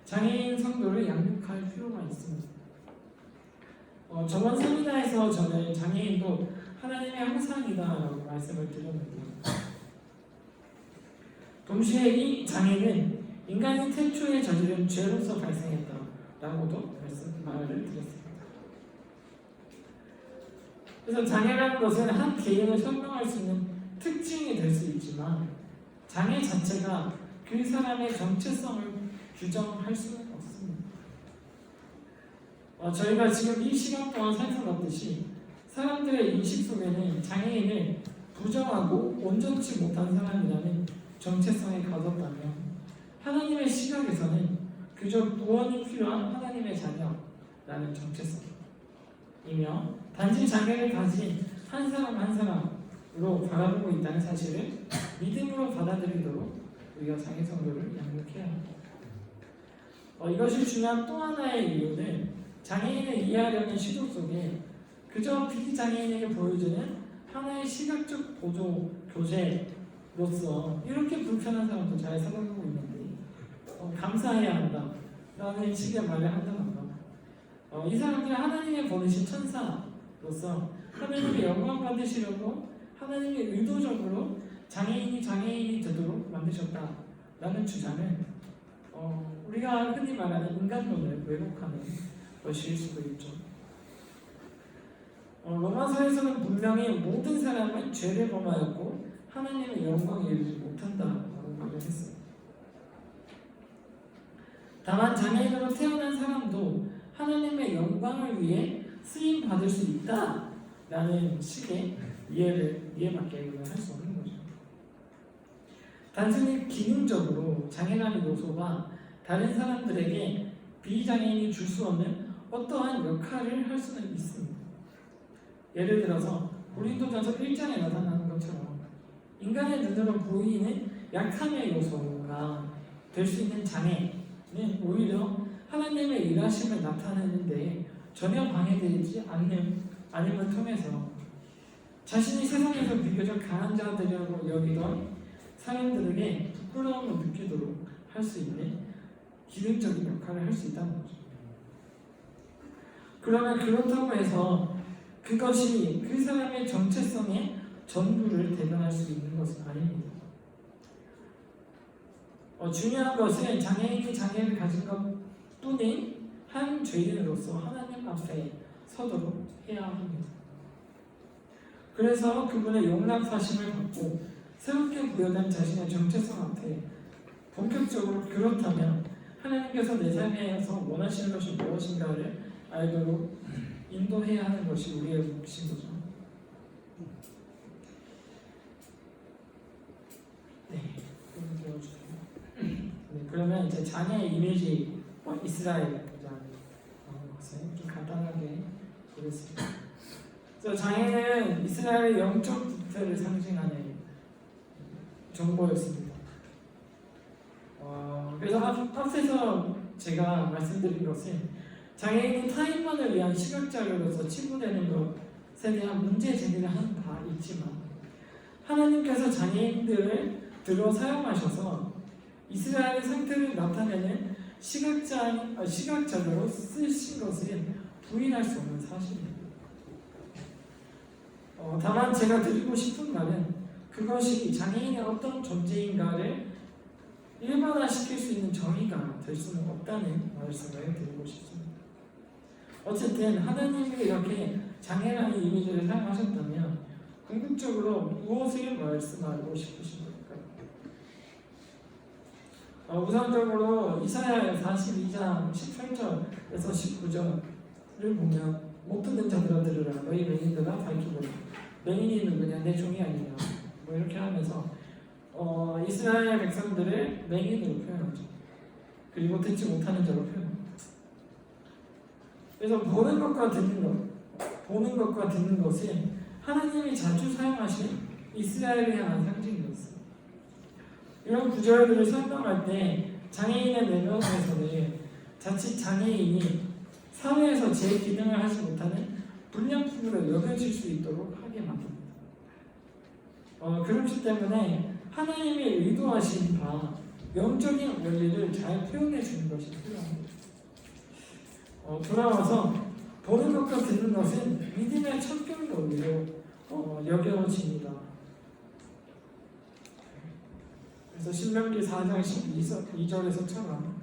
장애인 성도를 양육할 필요가 있습니다. 저번 세미나에서 저는 장애인도 하나님의 형상이다라고 말씀을 드렸는데요. 동시에 이 장애는 인간이 태초에 저지른 죄로서 발생했다라고도 말을 드렸습니다. 그래서 장애라는 것은 한 개인을 설명할 수 있는 특징이 될 수 있지만 장애 자체가 그 사람의 정체성을 규정할 수는 없습니다. 저희가 지금 이 시간 동안 살펴봤듯이 사람들의 인식 속에는 장애인을 부정하고 온전치 못한 사람이라는 정체성에 가졌다면 하나님의 시각에서는 그저 구원이 필요한 하나님의 자녀라는 정체성이며 단지 자녀를 가진 한 사람 한 사람으로 바라보고 있다는 사실을 믿음으로 받아들이도록 우리가 장애 성도를 양육해야 합니다. 이것이 중요한 또 하나의 이유는 장애인을 이해하려는 시도 속에 그저 비장애인에게 보여주는 하나의 시각적 보조 교재로서 이렇게 불편한 사람도 잘 살아가고 있는데 감사해야 한다 라는 식의 말을 한다던가 이 사람들은 하나님의 보내신 천사로서 하나님의 영광 받으시려고 하나님이 의도적으로 장애인이 되도록 만드셨다 라는 주장은 우리가 흔히 말하는 인간론을 왜곡하는 것일 수도 있죠. 로마서에서는 분명히 모든 사람은 죄를 범하였고 하나님의 영광에 이르지 못한다라고 말을 했어요. 다만 장애인으로 태어난 사람도 하나님의 영광을 위해 쓰임 받을 수 있다라는 식의 이해밖에 할 수 없는 거죠. 단순히 기능적으로 장애라는 요소가 다른 사람들에게 비장애인이 줄 수 없는 어떠한 역할을 할 수는 있습니다. 예를 들어서 고린도전서 1장에 나타나는 것처럼 인간의 눈으로 보이는 약함의 요소가 될 수 있는 장애는 오히려 하나님의 일하심을 나타내는 데 전혀 방해되지 않음을 통해서 자신이 세상에서 비교적 강한 자들이라고 여기던 사람들에게 부끄러움을 느끼도록 할 수 있는 기능적인 역할을 할 수 있다는 거죠. 그러면 그렇다고 해서 그것이 그 사람의 정체성의 전부를 대변할 수 있는 것은 아닙니다. 중요한 것은 장애인이 장애를 가진 것 뿐인 한 죄인으로서 하나님 앞에 서도록 해야 합니다. 그래서 그분의 용납하심을 받고 새롭게 부여된 자신의 정체성 앞에 본격적으로 그렇다면 하나님께서 내 삶에서 원하시는 것이 무엇인가를 알도록 인도해야 하는 것이 우리의 몫인 거죠. 네, 그러면 이제 장애의 이미지 이스라엘이라는 것을 좀 간단하게 보겠습니다. 그래서 장애는 이스라엘의 영적 부패를 상징하는 정보였습니다. 그래서 앞에서 제가 말씀드린 것은 장애인이 타인만을 위한 시각자료로서 치부되는 것에 대한 문제 제기를 한 바 있지만 하나님께서 장애인들을 들어 사용하셔서 이스라엘의 상태를 나타내는 시각자료로 쓰신 것은 부인할 수 없는 사실입니다. 다만 제가 드리고 싶은 말은 그것이 장애인의 어떤 존재인가를 일반화시킬 수 있는 정의가 될 수는 없다는 말씀을 드리고 싶습니다. 어쨌든 하나님이 이렇게 장애라는 이미지를 사용하셨다면 궁극적으로 무엇을 말씀하고 싶으신 걸까요? 우선적으로 이사야 42장 18절에서 19절을 보면 못 듣는 자들아 들으라 너희 맹인들아 밝히거라 맹인이 누구냐 내 종이 아니냐 뭐 이렇게 하면서 이스라엘 백성들을 맹인으로 표현하죠. 그리고 듣지 못하는 자로 표현합니다. 그래서 보는 것과 듣는 것은 하나님이 자주 사용하신 이스라엘을 향한 상징이었어요. 이런 구절들을 설명할 때 장애인의 내면에서는 자칫 장애인이 사회에서 제 기능을 하지 못하는 불량품으로 여겨질 수 있도록 하게 만듭니다. 그렇기 때문에 하나님이 의도하신 바 영적인 원리를 잘 표현해 주는 것이 필요합니다. 돌아와서 보는 것과 듣는 것은 믿음의 첫 경로로 여겨집니다. 그래서 신명기 4장 12절에서처럼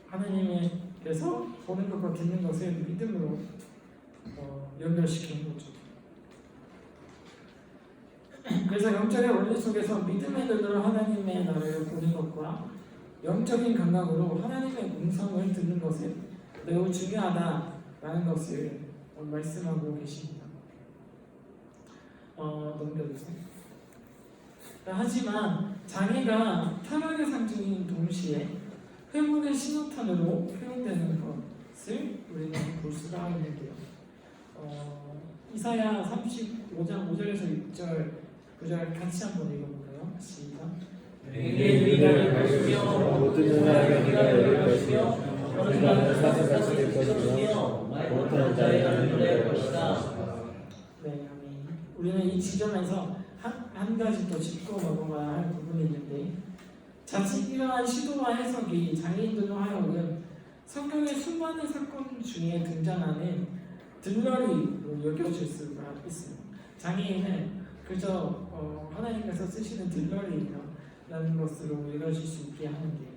하나님께서 보는 것과 듣는 것을 믿음으로 연결시키는 거죠. 그래서 영적의 원리 속에서 믿음의 눈으로 하나님의 나라를 보는 것과 영적인 감각으로 하나님의 음성을 듣는 것은 매우 중요하다라는 것을 말씀하고 계십니다. 넘겨주세요. 하지만 장애가 타락의 상징인 동시에 회복의 신호탄으로 표현되는 것을 우리는 볼 수가 있는데요. 이사야 35장 5절에서 6절 9절 같이 한번 읽어볼까요? 시작. 내게 네가 것이며 모든 자에게 네가 열릴 것이며 인간은 사슴같이 될 것이며 못하는 자의 하늘이 될 것이다. 네, 아멘. 우리는 이 지점에서 한 가지 더 짚고 넘어가야 할 부분이 있는데 자칫 이러한 시도와 해석이 장애인들로 하여금 성경의 수많은 사건 중에 등장하는 들러리로 여겨질 수가 있습니다. 장애인은 그저 하나님께서 쓰시는 들러리라는 것으로 여겨질 수 있게 하는데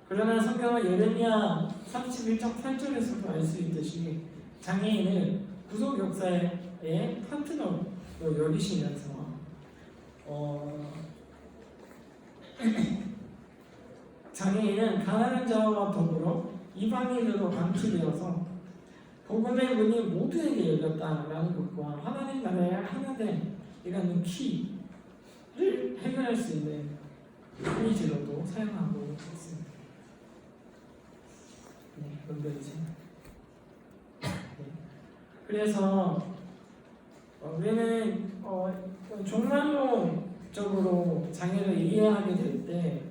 그러나 성경은 예레미야 31장 8절에서도 알 수 있듯이 장애인을 구속 역사의 파트너로 여기시면서 장애인은 가난한 자와 더불어 이방인으로 방치되어서 복음의 문이 모두에게 열렸다라는 것과 하나님 나라의 하나됨이라는 키를 해결할 수 있는 이미지로도 사용하고 있습니다. 네, 넘겨주세요. 네. 그래서 우리는 종말론적으로 장애를 이해하게 될 때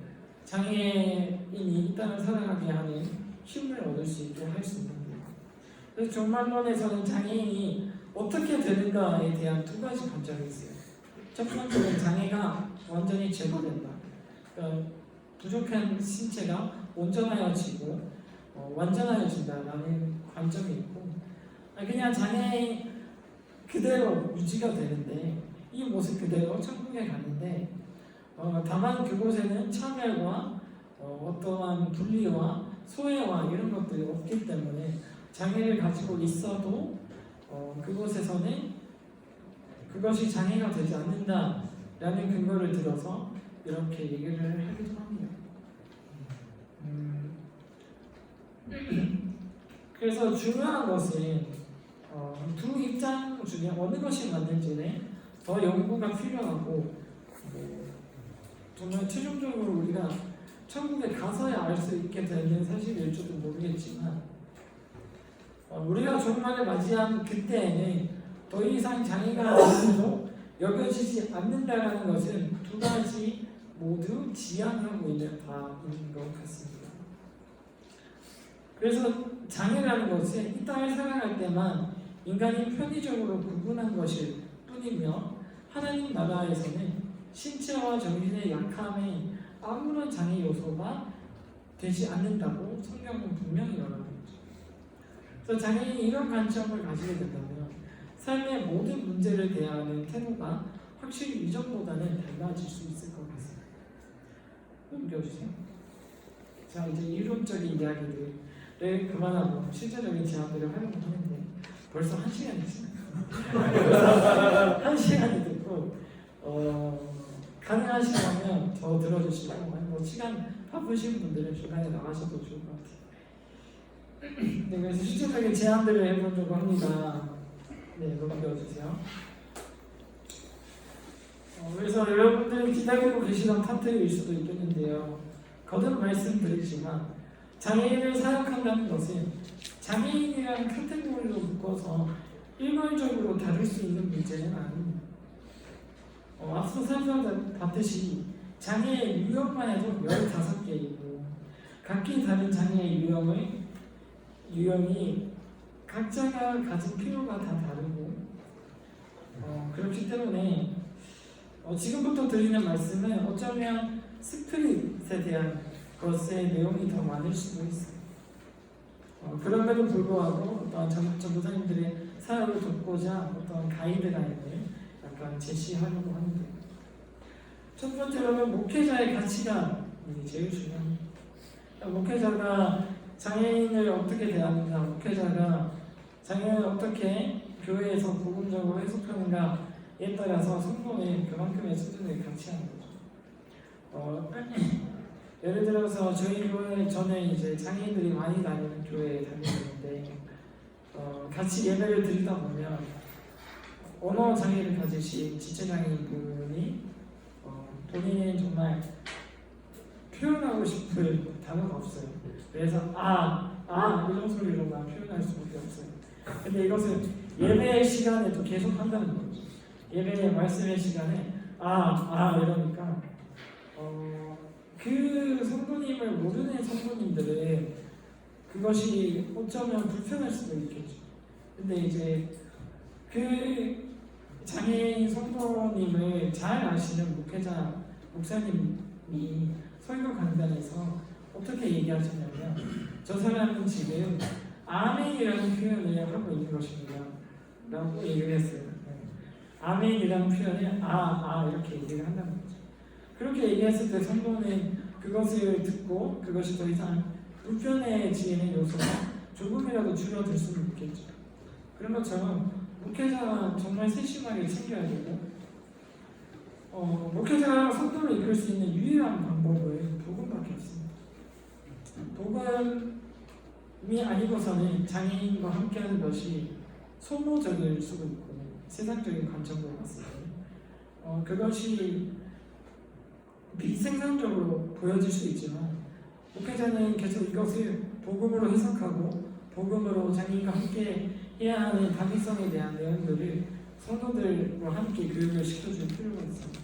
장애인이 이 땅을 살아가게 하는 힘을 얻을 수 있게 할 수 있는 거예요. 그래서 종말론에서는 장애인이 어떻게 되는가에 대한 두 가지 관점이 있어요. 첫 번째는 장애가 완전히 제거된다. 그러니까 부족한 신체가 온전하여지고 완전하여진다라는 관점이 있고 그냥 장애인 그대로 유지가 되는데 이 모습 그대로 천국에 가는데 다만 그곳에는 차별과 어떠한 분리와 소외와 이런 것들이 없기 때문에 장애를 가지고 있어도 그곳에서는 그것이 장애가 되지 않는다라는 근거를 들어서 이렇게 얘기를 하기도 합니다. 그래서 중요한 것은 두 입장 중에 어느 것이 맞는지는 더 연구가 필요하고 정말 최종적으로 우리가 천국에 가서야 알 수 있게 되는 사실일지도 모르겠지만 우리가 종말을 맞이한 그때에는 더 이상 장애가 있어도 여겨지지 않는다라는 것은 두 가지 모두 지향하고 있는 바인 것 같습니다. 그래서 장애라는 것은 이 땅을 살아갈 때만 인간이 편의적으로 구분한 것일 뿐이며 하나님 나라에서는 신체와 정신의 약함에 아무런 장애 요소가 되지 않는다고 성경은 분명히 말하고 있죠. 그래서 장애인이 이런 관점을 가지게 된다면 삶의 모든 문제를 대하는 태도가 확실히 이전보다는 달라질 수 있을 것 같습니다. 넘겨주세요. 자, 이제 이론적인 이야기들을 그만하고 실제적인 제안들을 하려고 하는데 벌써 1시간이 지났어요. 1시간이 됐고 가능하시다면 더 들어주시고 뭐 시간 바쁘신 분들은 중간에 나가셔도 좋을 것 같아요. 네, 그래서 실질적인 제안들을 해보려고 합니다. 네, 넘겨주세요. 그래서 여러분들이 기다리고 계시던 파트일 수도 있겠는데요. 거듭 말씀드리지만 장애인을 사역한다는 것은 장애인이라는 카테고리로 묶어서 일괄적으로 다룰 수 있는 문제는 아닙니다. 앞서 살펴봤듯이 장애의 유형만 해도 15개이고 각기 다른 장애의 유형이 각자가 가진 필요가 다 다르고 그렇기 때문에 지금부터 드리는 말씀은 어쩌면 스피릿에 대한 것의 내용이 더 많을 수도 있어요. 그럼에도 불구하고 어떤 전도사님들의 사역을 돕고자 어떤 가이드라인을 약간 제시하려고 하는데 첫 번째로는 목회자의 가치관이 제일 중요합니다. 목회자가 장애인을 어떻게 대하는가, 목회자가 장애인을 어떻게 교회에서 복음적으로 해석하는가에 따라서 성공의 그만큼의 수준을 같이 하는 거죠. 예를 들어서 저희 교회 저는 이제 장애인들이 많이 다니는 교회에 다니는데 같이 예배를 드리다 보면 언어 장애를 가지신 지체장애인 분이 본인은 정말 표현하고 싶은 단어가 없어요. 그래서 이런 소리로만 표현할 수밖에 없어요. 근데 이것은 예배 시간에 또 계속 한다는 거죠. 예배 말씀의 시간에 이러니까 그 성도님을 모르는 성도님들은 그것이 어쩌면 불편할 수도 있겠죠. 근데 이제 그 장애인 성도님을 잘 아시는 목사님이 설교 강단에서 어떻게 얘기하셨냐면, 저 사람은 지금 아멘이라는 표현을 하고 있는 것입니다 라고 얘기를 했어요. 아멘이라는 표현을 이렇게 얘기를 한다는 거죠. 그렇게 얘기했을 때 성도는 그것을 듣고 그것이 더 이상 불편해지는 요소가 조금이라도 줄어들 수는 있겠죠. 그런 것처럼 목회자가 정말 세심하게 챙겨야 되고, 목회자가 성도를 이끌 수 있는 유일한 방법은 복음밖에 없습니다. 복음이 아니고서는 장애인과 함께하는 것이 소모적일 수도 있고, 세상적인 관점으로 봤을 때 그것이 비생산적으로 보여질 수 있지만, 목회자는 계속 이것을 복음으로 해석하고 복음으로 장애인과 함께 해야 하는 당위성에 대한 내용들을 성도들과 함께 교육을 시켜줄 필요가 있습니다.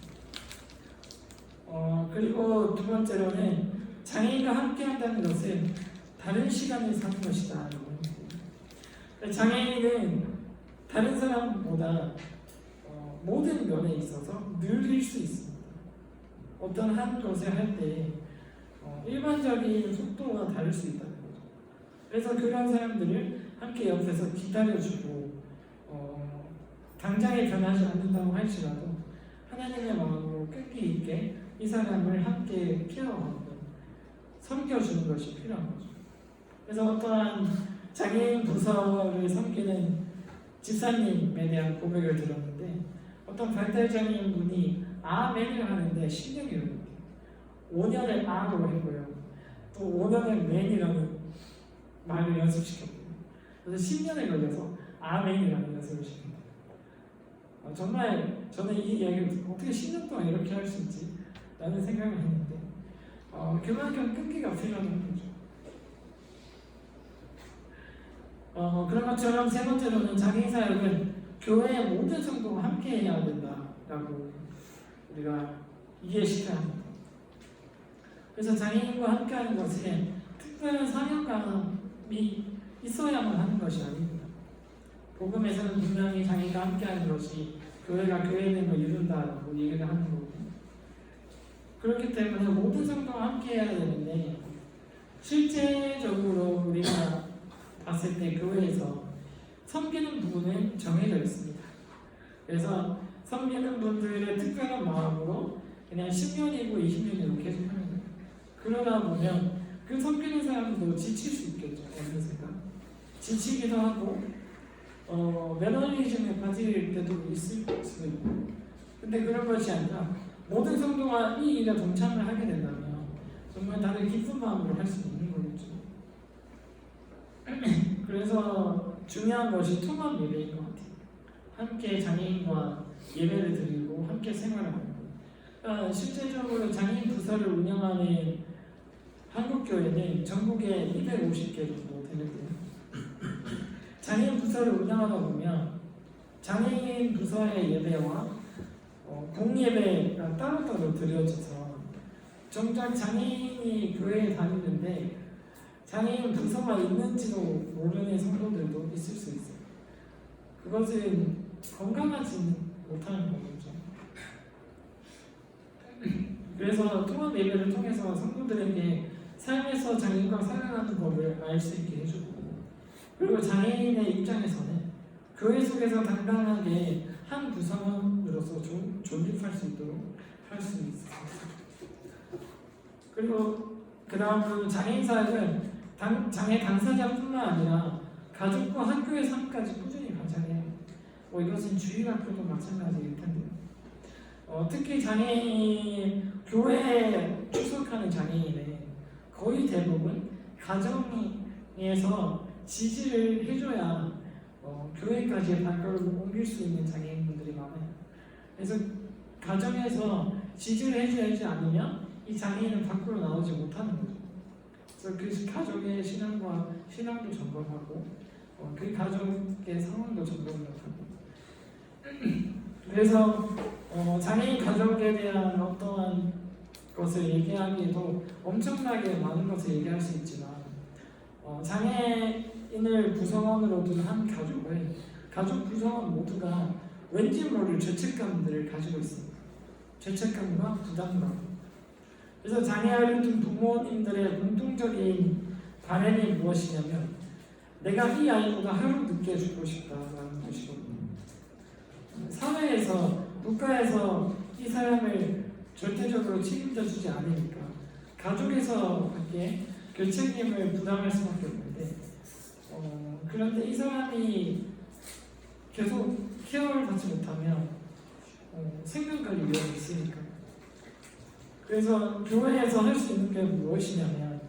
그리고 두 번째로는 장애인과 함께 한다는 것은 다른 시간을 사는 것이다. 장애인은 다른 사람보다 모든 면에 있어서 느릴 수 있습니다. 어떤 한 것을 할 때 일반적인 속도가 다를 수 있다는 거죠. 그래서 그런 사람들을 함께 옆에서 기다려주고 당장에 변하지 않는다고 할지라도 하나님의 마음으로 끈기 있게 이 사람을 함께 케어하고 섬겨주는 것이 필요한 거죠. 그래서 어떠한 장애인 부서를 섬기는 집사님에 대한 고백을 들었는데, 어떤 발달장애인 분이 아멘을 하는데 10년이 걸렸대요. 5년을 아로 했고요. 또 5년을 맨이라는 말을 연습시켰고요. 그래서 10년에 걸려서 아멘이라는 연습을 시킵니다. 정말 저는 이 이야기를 듣고 어떻게 10년 동안 이렇게 할 수 있지? 라는 생각을 했는데 그만큼 끈기가 필요한 거죠. 그런 것처럼 세 번째로는 장애인 사역은 교회의 모든 성도가 함께 해야 된다라고 우리가 이해시켜야 합니다. 그래서 장애인과 함께하는 것은 특별한 사명감이 있어야만 하는 것이 아닙니다. 복음에서는 분명히 장애인과 함께하는 것이 교회가 교회됨을 이룬다라고 얘기를 하는 거고, 그렇기 때문에 모든 성도가 함께해야 되는데, 실제적으로 우리가 봤을 때 교회에서 섬기는 부분은 정해져 있습니다. 그래서 섬기는 분들의 특별한 마음으로 그냥 10년이고 20년이고 계속 하는 거예요. 그러다 보면 그 섬기는 사람도 지칠 수 있겠죠. 어느 순간 지치기도 하고 매너리즘에 빠질 때도 있을 수도 있고, 근데 그런 것이 아니라 모든 성도가 이 일에 동참을 하게 된다면 정말 다들 기쁜 마음으로 할 수 있는 거겠죠. 그래서 중요한 것이 통합 예배인 것 같아요. 함께 장애인과 예배를 드리고 함께 생활하는 것. 실제적으로 장애인 부서를 운영하는 한국교회는 전국에 250개 정도 되는데요. 장애인 부서를 운영하다 보면 장애인 부서의 예배와 공예배가 따로따로 드려져서 정작 장애인이 교회에 다니는데 장애인 부서가 있는지도 모르는 성도들도 있을 수 있어요. 그것은 건강하지 못하는 거죠. 그래서 통합 예배를 통해서 성도들에게 삶에서 장애인과 살아가는 법을 알 수 있게 해주고, 그리고 장애인의 입장에서는 교회 속에서 당당하게 한 구성원으로서 존립할 수 있도록 할 수 있습니다. 그리고 그 다음으로 장애인 사역은 장애 당사자뿐만 아니라 가족과 학교의 삶까지 꾸준히 관찰해요. 이것은 주일학교도 마찬가지일 텐데요. 특히 장애인 교회에 출석하는 장애인은 거의 대부분 가정에서 지지를 해줘야 교회까지 발걸음을 옮길 수 있는 장애인분들이 많아요. 그래서 가정에서 지지를 해줘야지 않으면 이 장애인은 밖으로 나오지 못하는 거죠. 그래서 그 가족의 신앙도 점검하고 그 가족의 상황도 점검을 하고 그래서 장애인 가족에 대한 어떠한 것을 얘기하기에도 엄청나게 많은 것을 얘기할 수 있지만 장애인을 구성원으로 둔 한 가족을 가족 구성원 모두가 왠지 모를 죄책감들을 가지고 있습니다. 죄책감과 부담감. 그래서 장애아를 둔 부모님들의 공통적인 바람이 무엇이냐면 내가 이 아이보다 하루 늦게 죽고 싶다라는 것이거든요. 사회에서 국가에서 이 사람을 절대적으로 책임져 주지 않으니까 가족에서밖에 그 책임을 부담할 수밖에 없는데 그런데 이 사람이 계속 케어를 받지 못하면 생명 관리 위험이 있으니까 그래서 교회에서 할 수 있는 게 무엇이냐면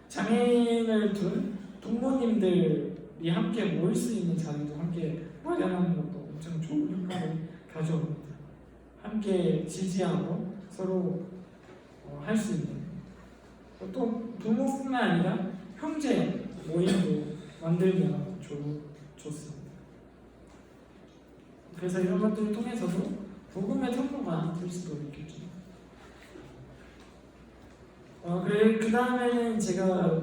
장애인을 둔 부모님들이 함께 모일 수 있는 자리도 함께 마련하는 것도 엄청 좋은 효과를 가져옵니다. 함께 지지하고 서로 할 수 있는 또 부모뿐만 아니라 형제 모임도 만들면 좋습니다. 그래서 이런 것들을 통해서도 복음의 통로가 될 수도 있겠죠. 그 다음에는 제가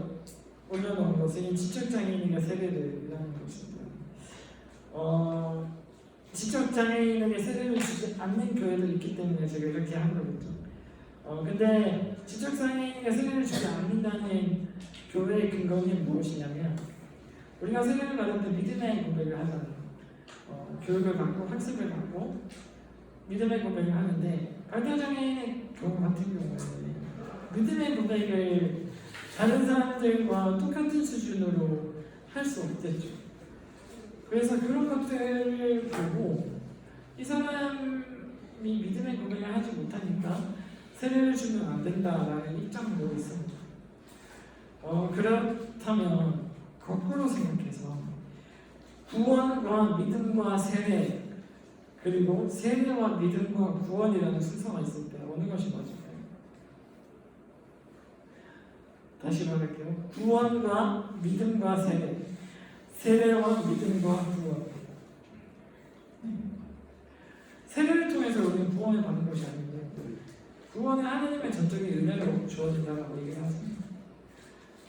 올려놓은 것은 지적장애인에게 세례를이라는 것입니다. 지적장애인에게 세례를 주지 않는 교회도 있기 때문에 제가 이렇게 한 거겠죠. 근데 지적장애인에게 세례를 주지 않는다는 교회의 근거는 무엇이냐면 우리가 세례를 받을 때 믿음의 고백을 하잖아요. 교육을 받고 학습을 받고 믿음의 고백을 하는데 발달장애인의 경우 같은 경우에는 믿음의 고백을 다른 사람들과 똑같은 수준으로 할 수 없겠죠. 그래서 그런 것들을 보고 이 사람이 믿음의 고백을 하지 못하니까 세례를 주면 안 된다라는 입장도 있습니다. 그렇다면 거꾸로 생각해서 구원과 믿음과 세례 그리고 세례와 믿음과 구원이라는 순서가 있을 때 어느 것이 맞을까요? 다시 말할게요. 구원과 믿음과 세례, 세례와 믿음과 구원. 세례를 통해서 우리는 구원을 받는 것이 아닌데 구원은 하나님의 전적인 은혜로 주어진다고 얘기를 하십니다.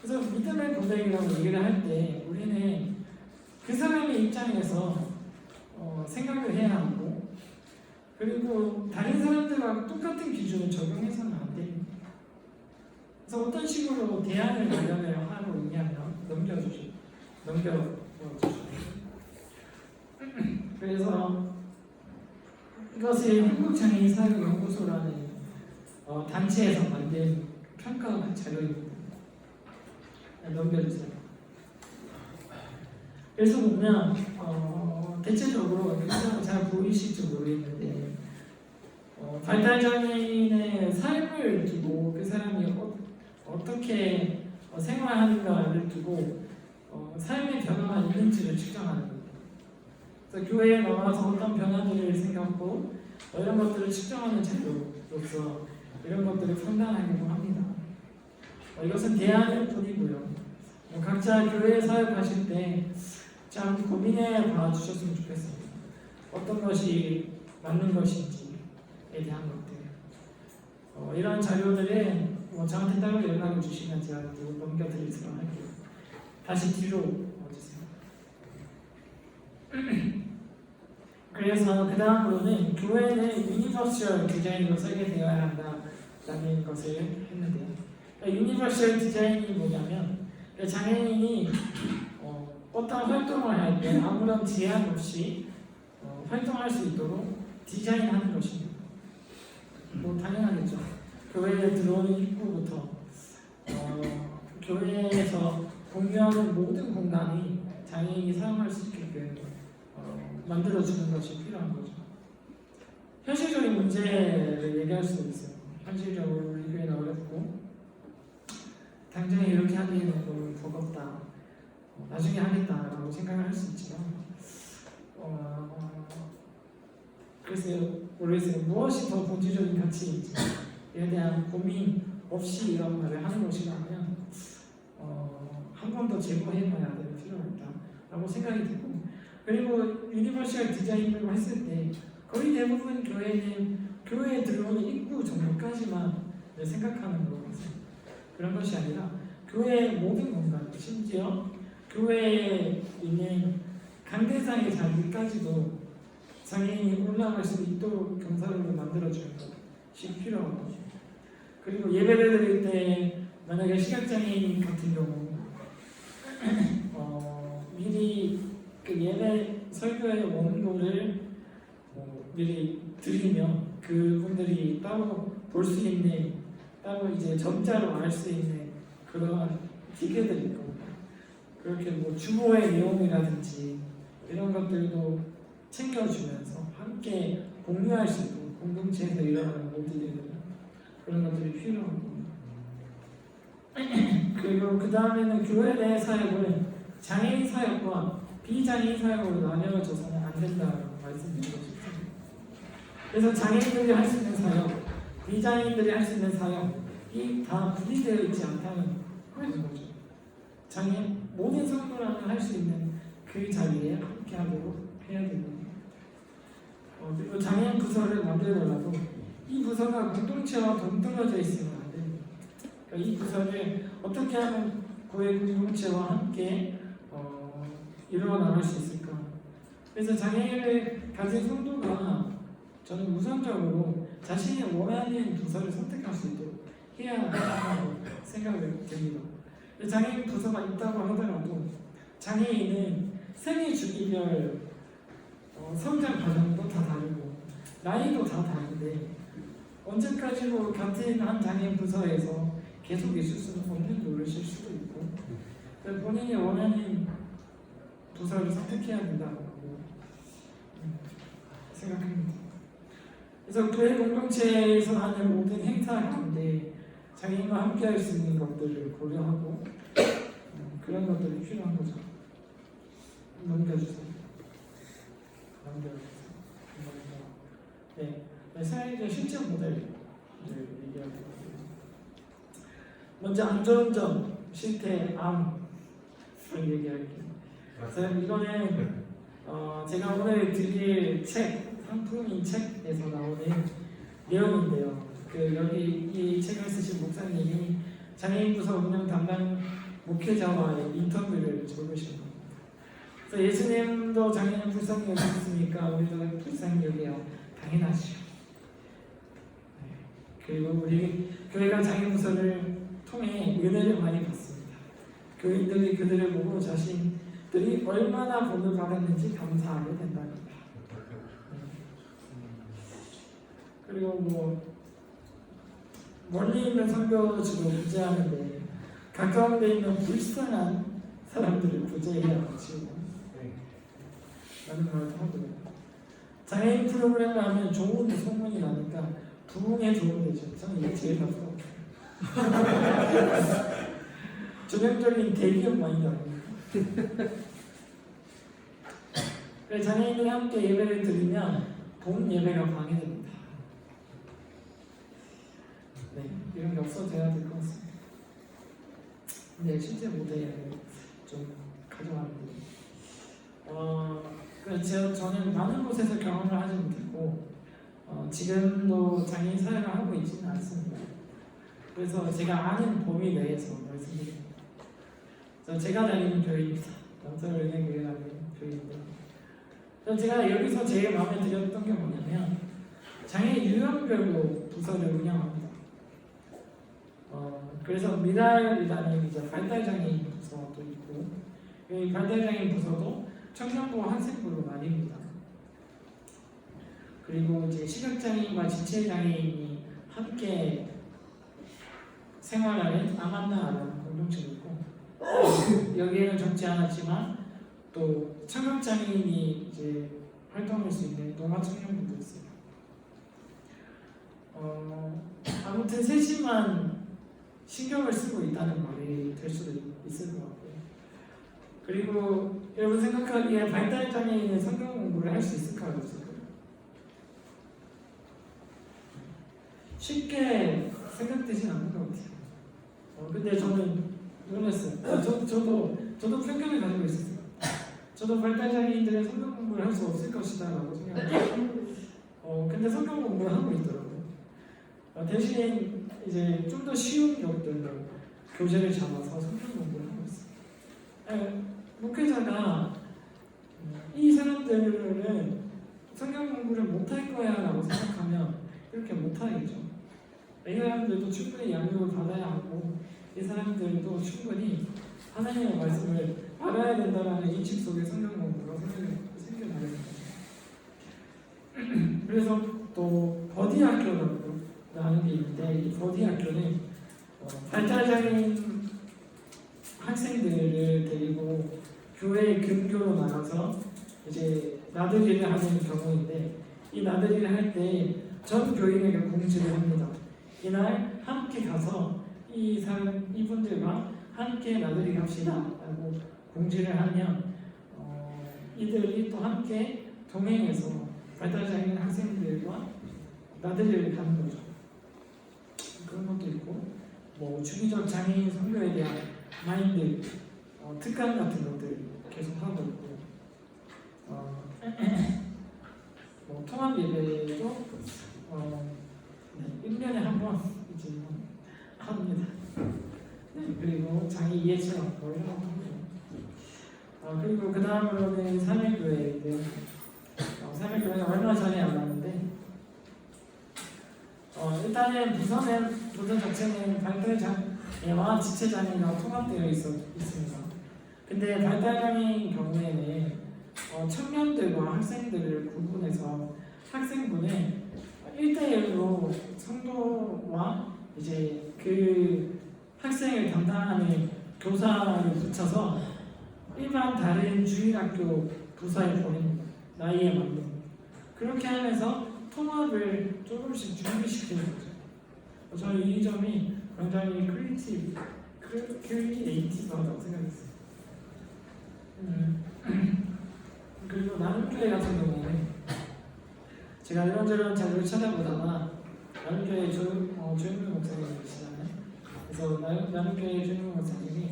그래서 믿음의 고백이라고 얘기를 할 때 우리는 그 사람의 입장에서 생각을 해야 하고 그리고 다른 사람들과 똑같은 기준을 적용해서는 안 됩니다. 그래서 어떤 식으로 대안을 마련을 하고 있냐면 넘겨주시죠. 그래서 이것이 한국장애인사회연구소라는 단체에서 만든 평가 자료입니다. 넘겨주세요. 그래서 보면 대체적으로 잘 보이실지 모르겠는데 발달장애인의 삶을 두고 그 사람이 어떻게 생활하는가를 두고 삶의 변화가 있는지를 측정하는 겁니다. 그래서 교회에 나와서 어떤 변화들을 생각하고 이런 것들을 측정하는 자료로서 이런 것들을 판단하기도 합니다. 이것은 대안일 뿐이고요. 각자 교회에 사역하실 때 참 고민해 봐주셨으면 좋겠습니다. 어떤 것이 맞는 것인지에 대한 것들. 이런 자료들은 저한테 따로 연락을 주시면 제가 넘겨드리도록 할게요. 다시 뒤로 와주세요. 그래서 그 다음으로는 교회는 유니버셜 디자인으로 설계되어야 한다라는 것을 했는데요. 유니버셜 디자인이 뭐냐면 장애인이 어떤 활동을 할 때 아무런 제한 없이 활동할 수 있도록 디자인하는 것입니다. 당연하겠죠. 교회에 들어오는 입구부터 교회에서 공유하는 모든 공간이 장애인이 사용할 수 있게끔 만들어주는 것이 필요한 거죠. 현실적인 문제를 얘기할 수도 있어요. 현실적으로 우리 교회는 어렵고 당장에 이렇게 하기에는 너무 버겁다. 나중에 하겠다라고 생각을 할 수 있지만 그래서 모르겠어요. 무엇이 더 본질적인 가치인지에 대한 고민 없이 이런 말을 하는 것이라면 한 번 더 제고해봐야 될 필요가 있다라고 생각이 들고, 그리고 유니버셜 디자인으로 했을 때 거의 대부분 교회는 교회에 들어오는 입구 정도까지만 생각하는 거라서 그런 것이 아니라 교회의 모든 공간, 심지어 교회에 있는 강대상의 자리까지도 장애인이 올라갈 수 있도록 경사로를 만들어주는 것이 필요한 거죠. 그리고 예배를 드릴 때 만약에 시각장애인 같은 경우 미리 그 예배 설교의 원고를 미리 드리면 그분들이 따로 볼 수 있는, 따로 이제 점자로 알 수 있는 그런 기계들이 있거든요. 그렇게 뭐 주보의 내용이라든지 이런 것들도 챙겨주면서 함께 공유할 수 있고, 공동체에서 일어나는 모든 일들, 그런 것들이 필요하고, 그리고 그 다음에는 교회 내 사역은 장애인 사역과 비장애인 사역으로 나뉘어져서는 안 된다고 말씀드리고 싶습니다. 그래서 장애인들이 할 수 있는 사역, 비장애인들이 할 수 있는 사역이 다 분리되어 있지 않다는 거죠. 모든 성도라면 할 수 있는 그 자리에 함께 하도록 해야 됩니다. 그리고 장애인 부서를 만들더라도 이 부서가 공동체와 동떨어져 있으면 안 됩니다. 그러니까 이 부서를 어떻게 하면 교회 공동체와 함께 이루어나갈 수 있을까? 그래서 장애인을 가진 성도가 저는 우선적으로 자신이 원하는 부서를 선택할 수 있도록 해야 한다고 생각을 됩니다. 장애인 부서가 있다고 하더라도 장애인은 생애 주기별 성장 과정도 다 다르고 나이도 다 다른데 언제까지도 같은 한 장애인 부서에서 계속 있을 수는 없는 노릇일 수도 있고, 본인이 원하는 부서를 선택해야 된다고 생각합니다. 그래서 교회 공동체에서 하는 모든 행사 가운데 장애인과 함께 할 수 있는 것들을 고려하고 그런 것들이 필요한 거죠. 넘겨주세요. 네, 사회적 실제 모델을 얘기하고 있습니다. 먼저 안전운전, 실태, 암을 얘기할게요. 그래서 이거는 제가 오늘 드릴 책, 상품인 책에서 나오는 내용인데요. 여기 이 책을 쓰신 목사님이 장애인 부서 운영 담당 목회자와의 인터뷰를 적으신 겁니다. 그래서 예수님도 장애인 불쌍히 여기셨습니까? 우리도 불쌍히 여겨요. 당연하죠. 그리고 우리 교회가 장애인 부서를 통해 은혜를 많이 받습니다. 교인들이 그들을 보고 자신들이 얼마나 복을 받았는지 감사하게 된답니다. 그리고 멀리 있는 선교지로 구제하는데 가까운 데 있는 불쌍한 사람들을 구제해야 하지요. 라는 말도 하고요. 장애인 프로그램을 하면 좋은 소문이 나니까 부흥에 도움이 되죠. 저는 이게 제일 나쁘고 전형적인 대기업 마인드 아닙니까? 장애인들이 함께 예배를 드리면 본 예배가 방해됩니다. 네, 이런 게 없어져야 될 것 같습니다. 네, 실제 모델을 좀 가져왔는데 저는 많은 곳에서 경험을 하지 못했고 지금도 장애인 사역을 하고 있지는 않습니다. 그래서 제가 아는 범위 내에서 말씀드립니다. 제가 다니는 교회입니다. 남서울은행교회 다니는 교회인데 제가 여기서 제일 마음에 들었던 게 뭐냐면 장애인 유형별로 부서를 운영합니다. 그래서 미달이라는 이제 발달장애인 부서도 있고, 이 발달장애인 부서도 청년부, 학생부로 나뉩니다. 그리고 이제 시각장애인과 지체장애인이 함께 생활하는 아만나라는 공동체도 있고, 여기에는 적지 않았지만 또 청각장애인이 이제 활동할 수 있는 동아 청년부도 있어요. 아무튼 셋이만 신경을 쓰고 있다는 말이 될 수도 있을 것 같고요. 그리고 여러분 생각하기에 발달장애인은 성경 공부를 할 수 있을까요? 없을까요? 쉽게 생각되진 않는 것 같아요. 근데 저는 놀랐어요. 저도 편견을 가지고 있었어요. 저도 발달장애인들의 성경 공부를 할 수 없을 것이다라고 생각해요. 근데 성경 공부를 하고 있더라고요. 대신 이제 좀 더 쉬운 것들로 교재를 잡아서 성경 공부를 하고 있어요. 목회자가 이 사람들은 성경 공부를 못할 거야라고 생각하면 그렇게 못하겠죠. 이 사람들도 충분히 양육을 받아야 하고 이 사람들도 충분히 하나님의 말씀을 알아야 된다는 인식 속에 성경 공부가 생겨나는 거죠. 그래서 또 버디 학교라고 하는 게 있는데 이 버디 학교는 발달장애인 학생들을 데리고 교회 근교로 나가서 이제 나들이를 하는 경우인데 이 나들이를 할 때 전 교인에게 공지를 합니다. 이날 함께 가서 이분들과 함께 나들이 갑시다 라고 공지를 하면 이들이 또 함께 동행해서 발달장애인 학생들과 나들이를 가는 거죠. 그런 것도 있고 뭐 주기적 장애인 선교에 대한 마인드 특강 같은 것들 계속 하고 있고 뭐 통합 예배도 1년에 한 번 이제 합니다. 그리고 장애 이해 체험 이런 것도 하고 그리고 그 다음으로는 삼일교회인데 삼일교회는 얼마 전에 알았는데 일단은 부서 자체는 발달장애와 지체장애가 통합되어 있습니다. 근데 발달장애인 경우에는 청년들과 학생들을 구분해서 학생부는 1대1로 성도와 이제 그 학생을 담당하는 교사를 붙여서 일반 다른 주일학교 부서에 보냅니다. 나이에 맞는. 그렇게 하면서 통합을 조금씩 준비시키는 거죠. 저는 이 점이 굉장히 크리에이티브하다고 생각했어요. 그리고 나눔교회 같은 경우에는 제가 이런저런 자료를 찾아보다가 나눔교회 조영민 목사님이시잖아요. 그래서 나눔교회 조영민 목사님이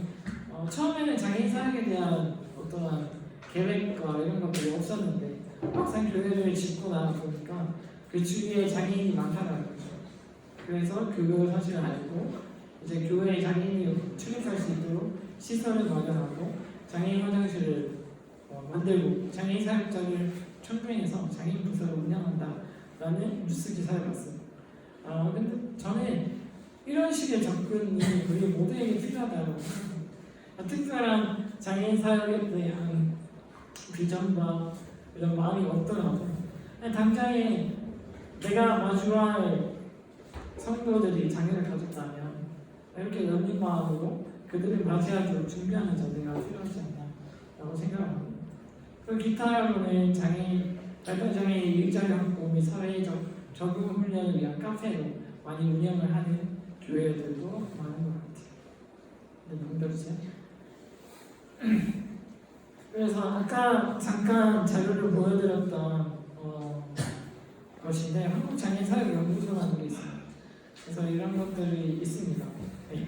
처음에는 장애인 사역에 대한 어떠한 계획과 이런 것들이 없었는데 막상 교회를 짓고 나서 보니까 그 주위에 장애인이 많다는 거죠. 그래서 그걸 사실을 알고 이제 교회에 장애인이 출입할 수 있도록 시설을 마련하고 장애인 화장실을 만들고 장애인 사역자를 청구해서 장애인 부서를 운영한다라는 뉴스 기사를 봤어요. 근데 저는 이런 식의 접근이 우리 모두에게 필요하다고 생각합니다. 특별한 장애인 사역에 대한 비전과 이런 마음이 없더라도 당장에 내가 마주할 성도들이 장애를 가졌다면 이렇게 열린 마음으로 그들을 맞이하도록 준비하는 자세가 필요하지 않나라고 생각합니다. 그 기타로는 발달장애인 일자리 확보 및 사회적 적응 훈련을 위한 카페로 많이 운영을 하는 교회들도 많은 것 같아요. 네, 넘겨주세요. 그래서 아까 잠깐 자료를 보여드렸던 것인데 한국장애인사역연구소라는 게 있어요. 그래서 이런 것들이 있습니다. 네.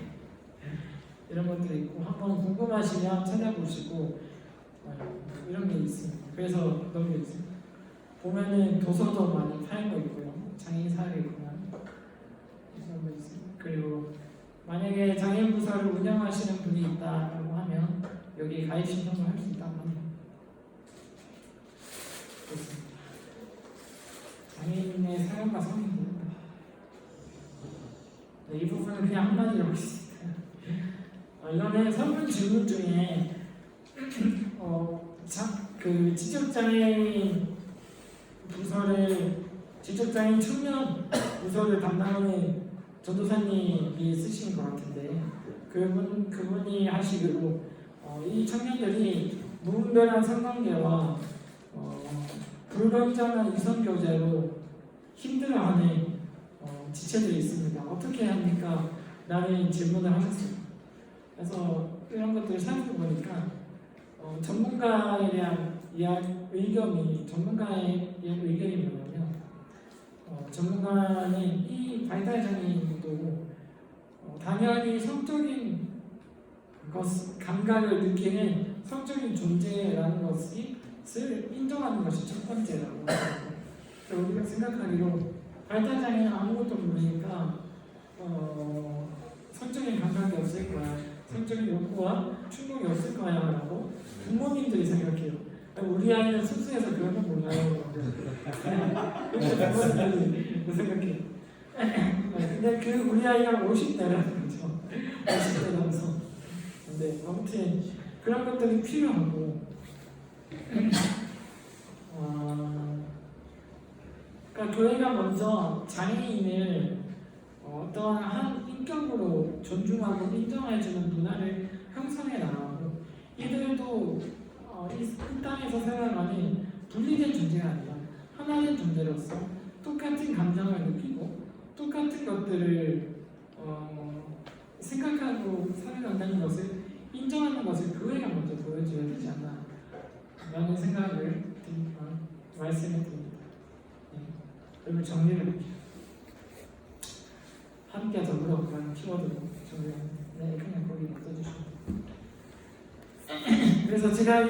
이런 것들이 있고 한번 궁금하시면 찾아보시고 이런 게 있습니다. 그래서 넘겨주세요. 보면은 도서도 많이 팔고 있고요. 장애인 사역에 관한 그리고 만약에 장애인 부서를 운영하시는 분이 있다고 하면 여기 가입 신청을 할 수 있다고 합니다. 좋습니다. 장애인의 사역과 성인들 이 부분은 그냥 한마디로 하겠습니다. 이거는 설문 질문 중에 그 지적장애인 지적장애인 청년 부서를 담당하는 전도사님이 쓰신 것 같은데 그분이 하시기로 이 청년들이 무분별한 성관계와 불건전한 이성교제로 힘들어하는 지체들이 있습니다. 어떻게 합니까? 라는 질문을 하셨어요. 그래서 이런 것들을 살펴보니까 전문가에 대한 전문가의 의견이 뭐냐면 전문가는 이 발달장애인도 당연히 성적인 감각을 느끼는 성적인 존재라는 것을 인정하는 것이 첫 번째라고 하고, 우리가 생각하기로 발달장애는 아무것도 모르니까 성적인 감각이 없을 거야, 성적인 욕구와 충동이 없을 거야 라고 부모님들이 생각해요. 우리 아이는 순수해서 그런 거 몰라요. 그렇게 부모님들이 생각해요. 근데 그 우리 아이가 50대라는 거죠. 50대라서. 근데 아무튼 그런 것들이 필요하고, 그러니까 교회가 먼저 장애인을 어떠한 한 인격으로 존중하고 인정해주는 문화를 형성해 나가고, 이들도 이 땅에서 살아가는 분리된 존재가 아니라 하나의 존재로서 똑같은 감정을 느끼고 똑같은 것들을 생각하고 살아간다는 것을 인정하는 것을 교회가 먼저 보여줘야 되지 않나 라는 생각을 말씀을 드립니다. 네. 그러면 정리를 할게요. 함께 더불어라는 키워드로 정리를 합니다. 네, 그냥 거기 써주시면. 그래서 제가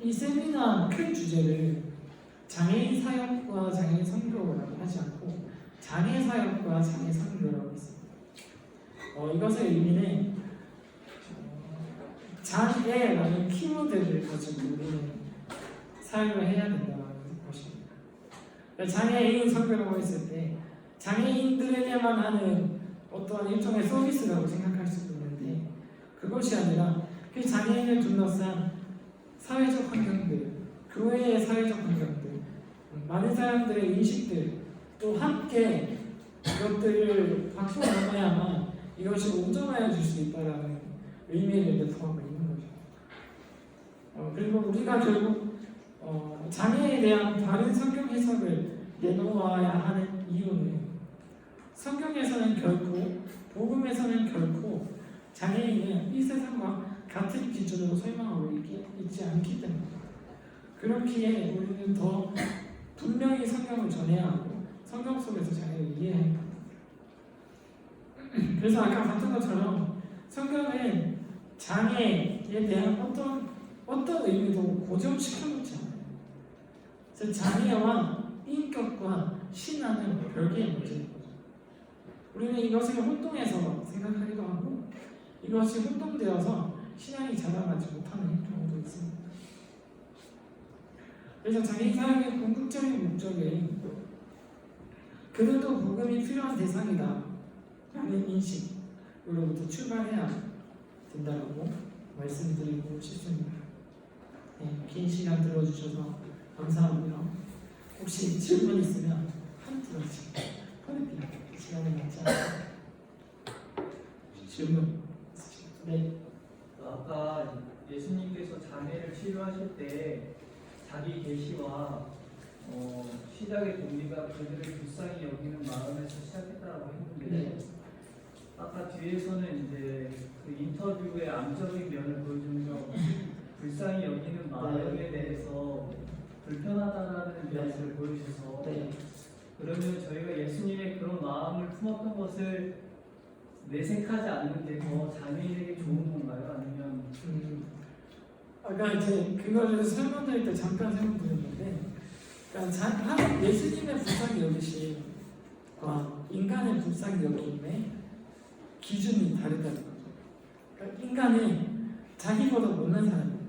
이 세미나 큰 주제를 장애인 사역과 장애인 선교라고 하지 않고 장애 사역과 장애 선교라고 했습니다. 이것의 의미는 장애라는 키워드를 가지고 우리는 사역을 해야 된다는 것입니다. 장애인 선교라고 했을 때 장애인들에게만 하는 어떠한 일종의 서비스라고 생각할 수도 있는데, 그것이 아니라 그 장애인을 둘러싼 사회적 환경들, 교회의 사회적 환경들, 많은 사람들의 인식들, 또 함께 이것들을 바꾸어 나가야만 이것이 온전해질 수 있다는 의미를 내포하고 있는 거죠. 그리고 우리가 결국 장애에 대한 바른 성경 해석을 내놓아야 하는 이유는, 성경에서는 결코, 복음에서는 결코 장애인은 이 세상과 같은 기준으로 설명하고 있지 않기 때문입니다. 그렇기에 우리는 더 분명히 성경을 전해야 하고 성경 속에서 장애를 이해해야 합니다. 그래서 아까 봤던 것처럼 성경은 장애에 대한 어떤 의미도 고정시켜 놓지 않아요. 그래서 장애와 인격과 신앙은 별개의 문제인 거죠. 우리는 이것을 혼동해서 생각하기도 하고 이것이 혼동되어서 신앙이 자라나지 못하는 경우도 있습니다. 그래서 장애인 사역의 궁극적인 목적은 그들도 복음이 필요한 대상이다 라는 인식으로부터 출발해야 된다고 말씀드리고 싶습니다. 네, 긴 시간 들어주셔서 감사하고요. 혹시 질문 있으면 한 들어주세요. 시간이 많지 않아요. 질문 있으시죠? 네. 아까 예수님께서 장애를 치료하실 때 자기 계시와 시작의 동기가 그들을 불쌍히 여기는 마음에서 시작했다고 했는데, 네. 아까 뒤에서는 이제 그 인터뷰의 암적인 면을 보여주면서 불쌍히 여기는 마음에 대해서 불편하다라는 뉘앙스를 보여주셔서, 네. 그러면 저희가 예수님의 그런 마음을 품었던 것을 내색하지 않는 게 더 장애인에게 좋은 건가요? 아니면 아까 이제 그거를 설명드릴 때 잠깐 설명드렸는데, 그러니까 예수님의 불쌍히 여기심과 인간의 불쌍히 여김의 기준이 다르다는 거죠. 그러니까 인간은 자기보다 못난 사람이에요.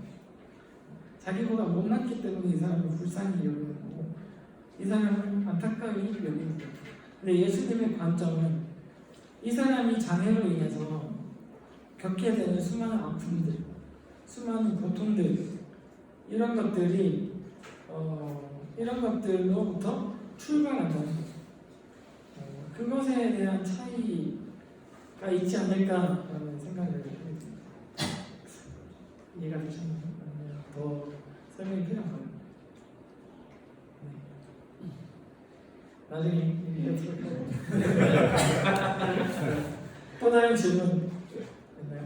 자기보다 못났기 때문에 이 사람을 불쌍히 여기는 거고, 이 사람을 안타까이 여기는 거죠. 근데 예수님의 관점은 이 사람이 장애로 인해서 겪게 되는 수많은 아픔들, 수많은 고통들, 이런 것들로부터 출발한다는 거죠. 그것에 대한 차이가 있지 않을까라는 생각을 합니다. 이해가 되셨나요? 아니면 더 설명이 필요한가요? 네. 나중에 이해해드릴까요? 또 다른 질문 있나요?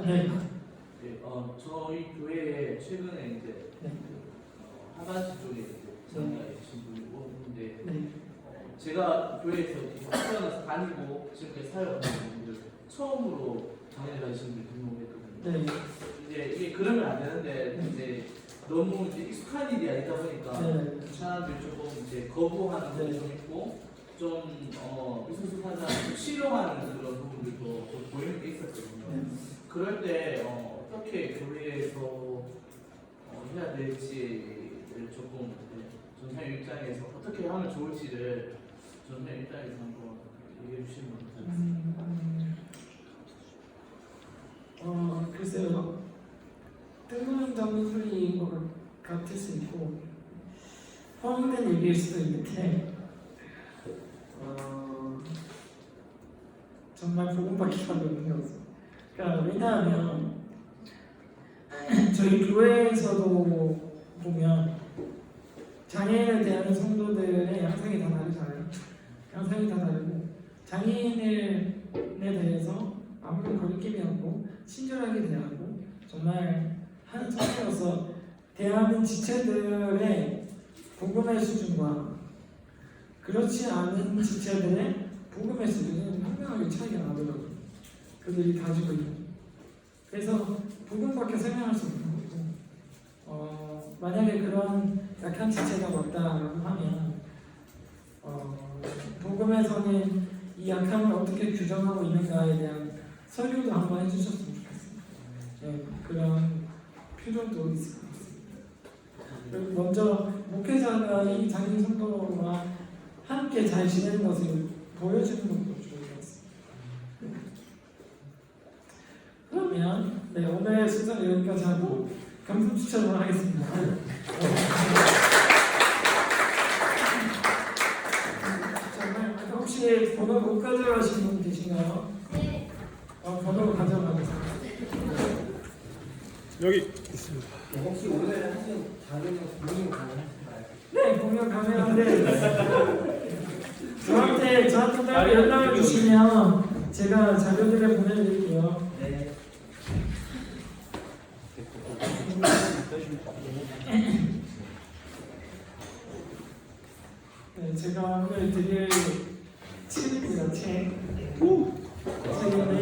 네. 네, 저희 교회에 최근에 이제 네. 하반시 쪽에 이제 제가 교회에서 태어나서 다니고 지금까지 사역하는 분들 처음으로 장애를 가지신 분들 등록했거든요. 네. 이제 이게 그러면 안 되는데 이제 너무 이제 익숙한 일이 아니다 보니까 네. 사람들이 조금 이제 거부하는 부분이 좀 있고 좀 미성숙하다 실용하는 그런 부분들도 좀 보이는 게 있었거든요. 네. 그럴 때 어떻게 교회에서 해야 될지를 조금 전사님 입장에서 어떻게 하면 좋을지를 전사님 입장에서 한번 얘기해 주시면 감사하겠습니다. 글쎄요. 뜬금없는 소리인 것 같을 수 있고 허황된 얘기일 수도 있는데 정말 복음받기 어려운 게 없어요. 그러니까 왜냐하면 저희 교회에서도 보면 장애인에 대한 성도들의 양상이 다 다르잖아요. 양상이 다 다르고 장애인에 대해서 아무런 거리낌이 없고 친절하게 대하고 정말 한 성도로서 대하는 지체들의 복음의 수준과 그렇지 않은 지체들의 복음의 수준은 분명하게 차이가 나더라고요. 그들이 가지고 있는. 그래서 복음밖에 설명할 수 없는 거고 만약에 그런 약한 지체가 없다라고 하면 복음에서는 이 약함을 어떻게 규정하고 있는가에 대한 설교도 한번 해주셨으면 좋겠습니다. 네, 그런 필요도 있을 것 같습니다. 그리고 먼저 목회자가 이 장애인 성도와 함께 잘 지내는 것을 보여주는 것도 좋을 것 같습니다. 그러면 네, 오늘 순서는 여기까지 하고 감성 추천을 하겠습니다. 혹시 번호 못 가져가신 분 계신가요? 네. 번호 가져가겠습니다. 여기 있습니다. 혹시 오늘 하신 자료는 공유 가능하실까요? 네, 공연 가능한데 저한테 따로 연락을 주시면 제가 자료들을 보내드릴게요. 네. 네, 제가 오늘 드릴 책입니다. 책. 책인데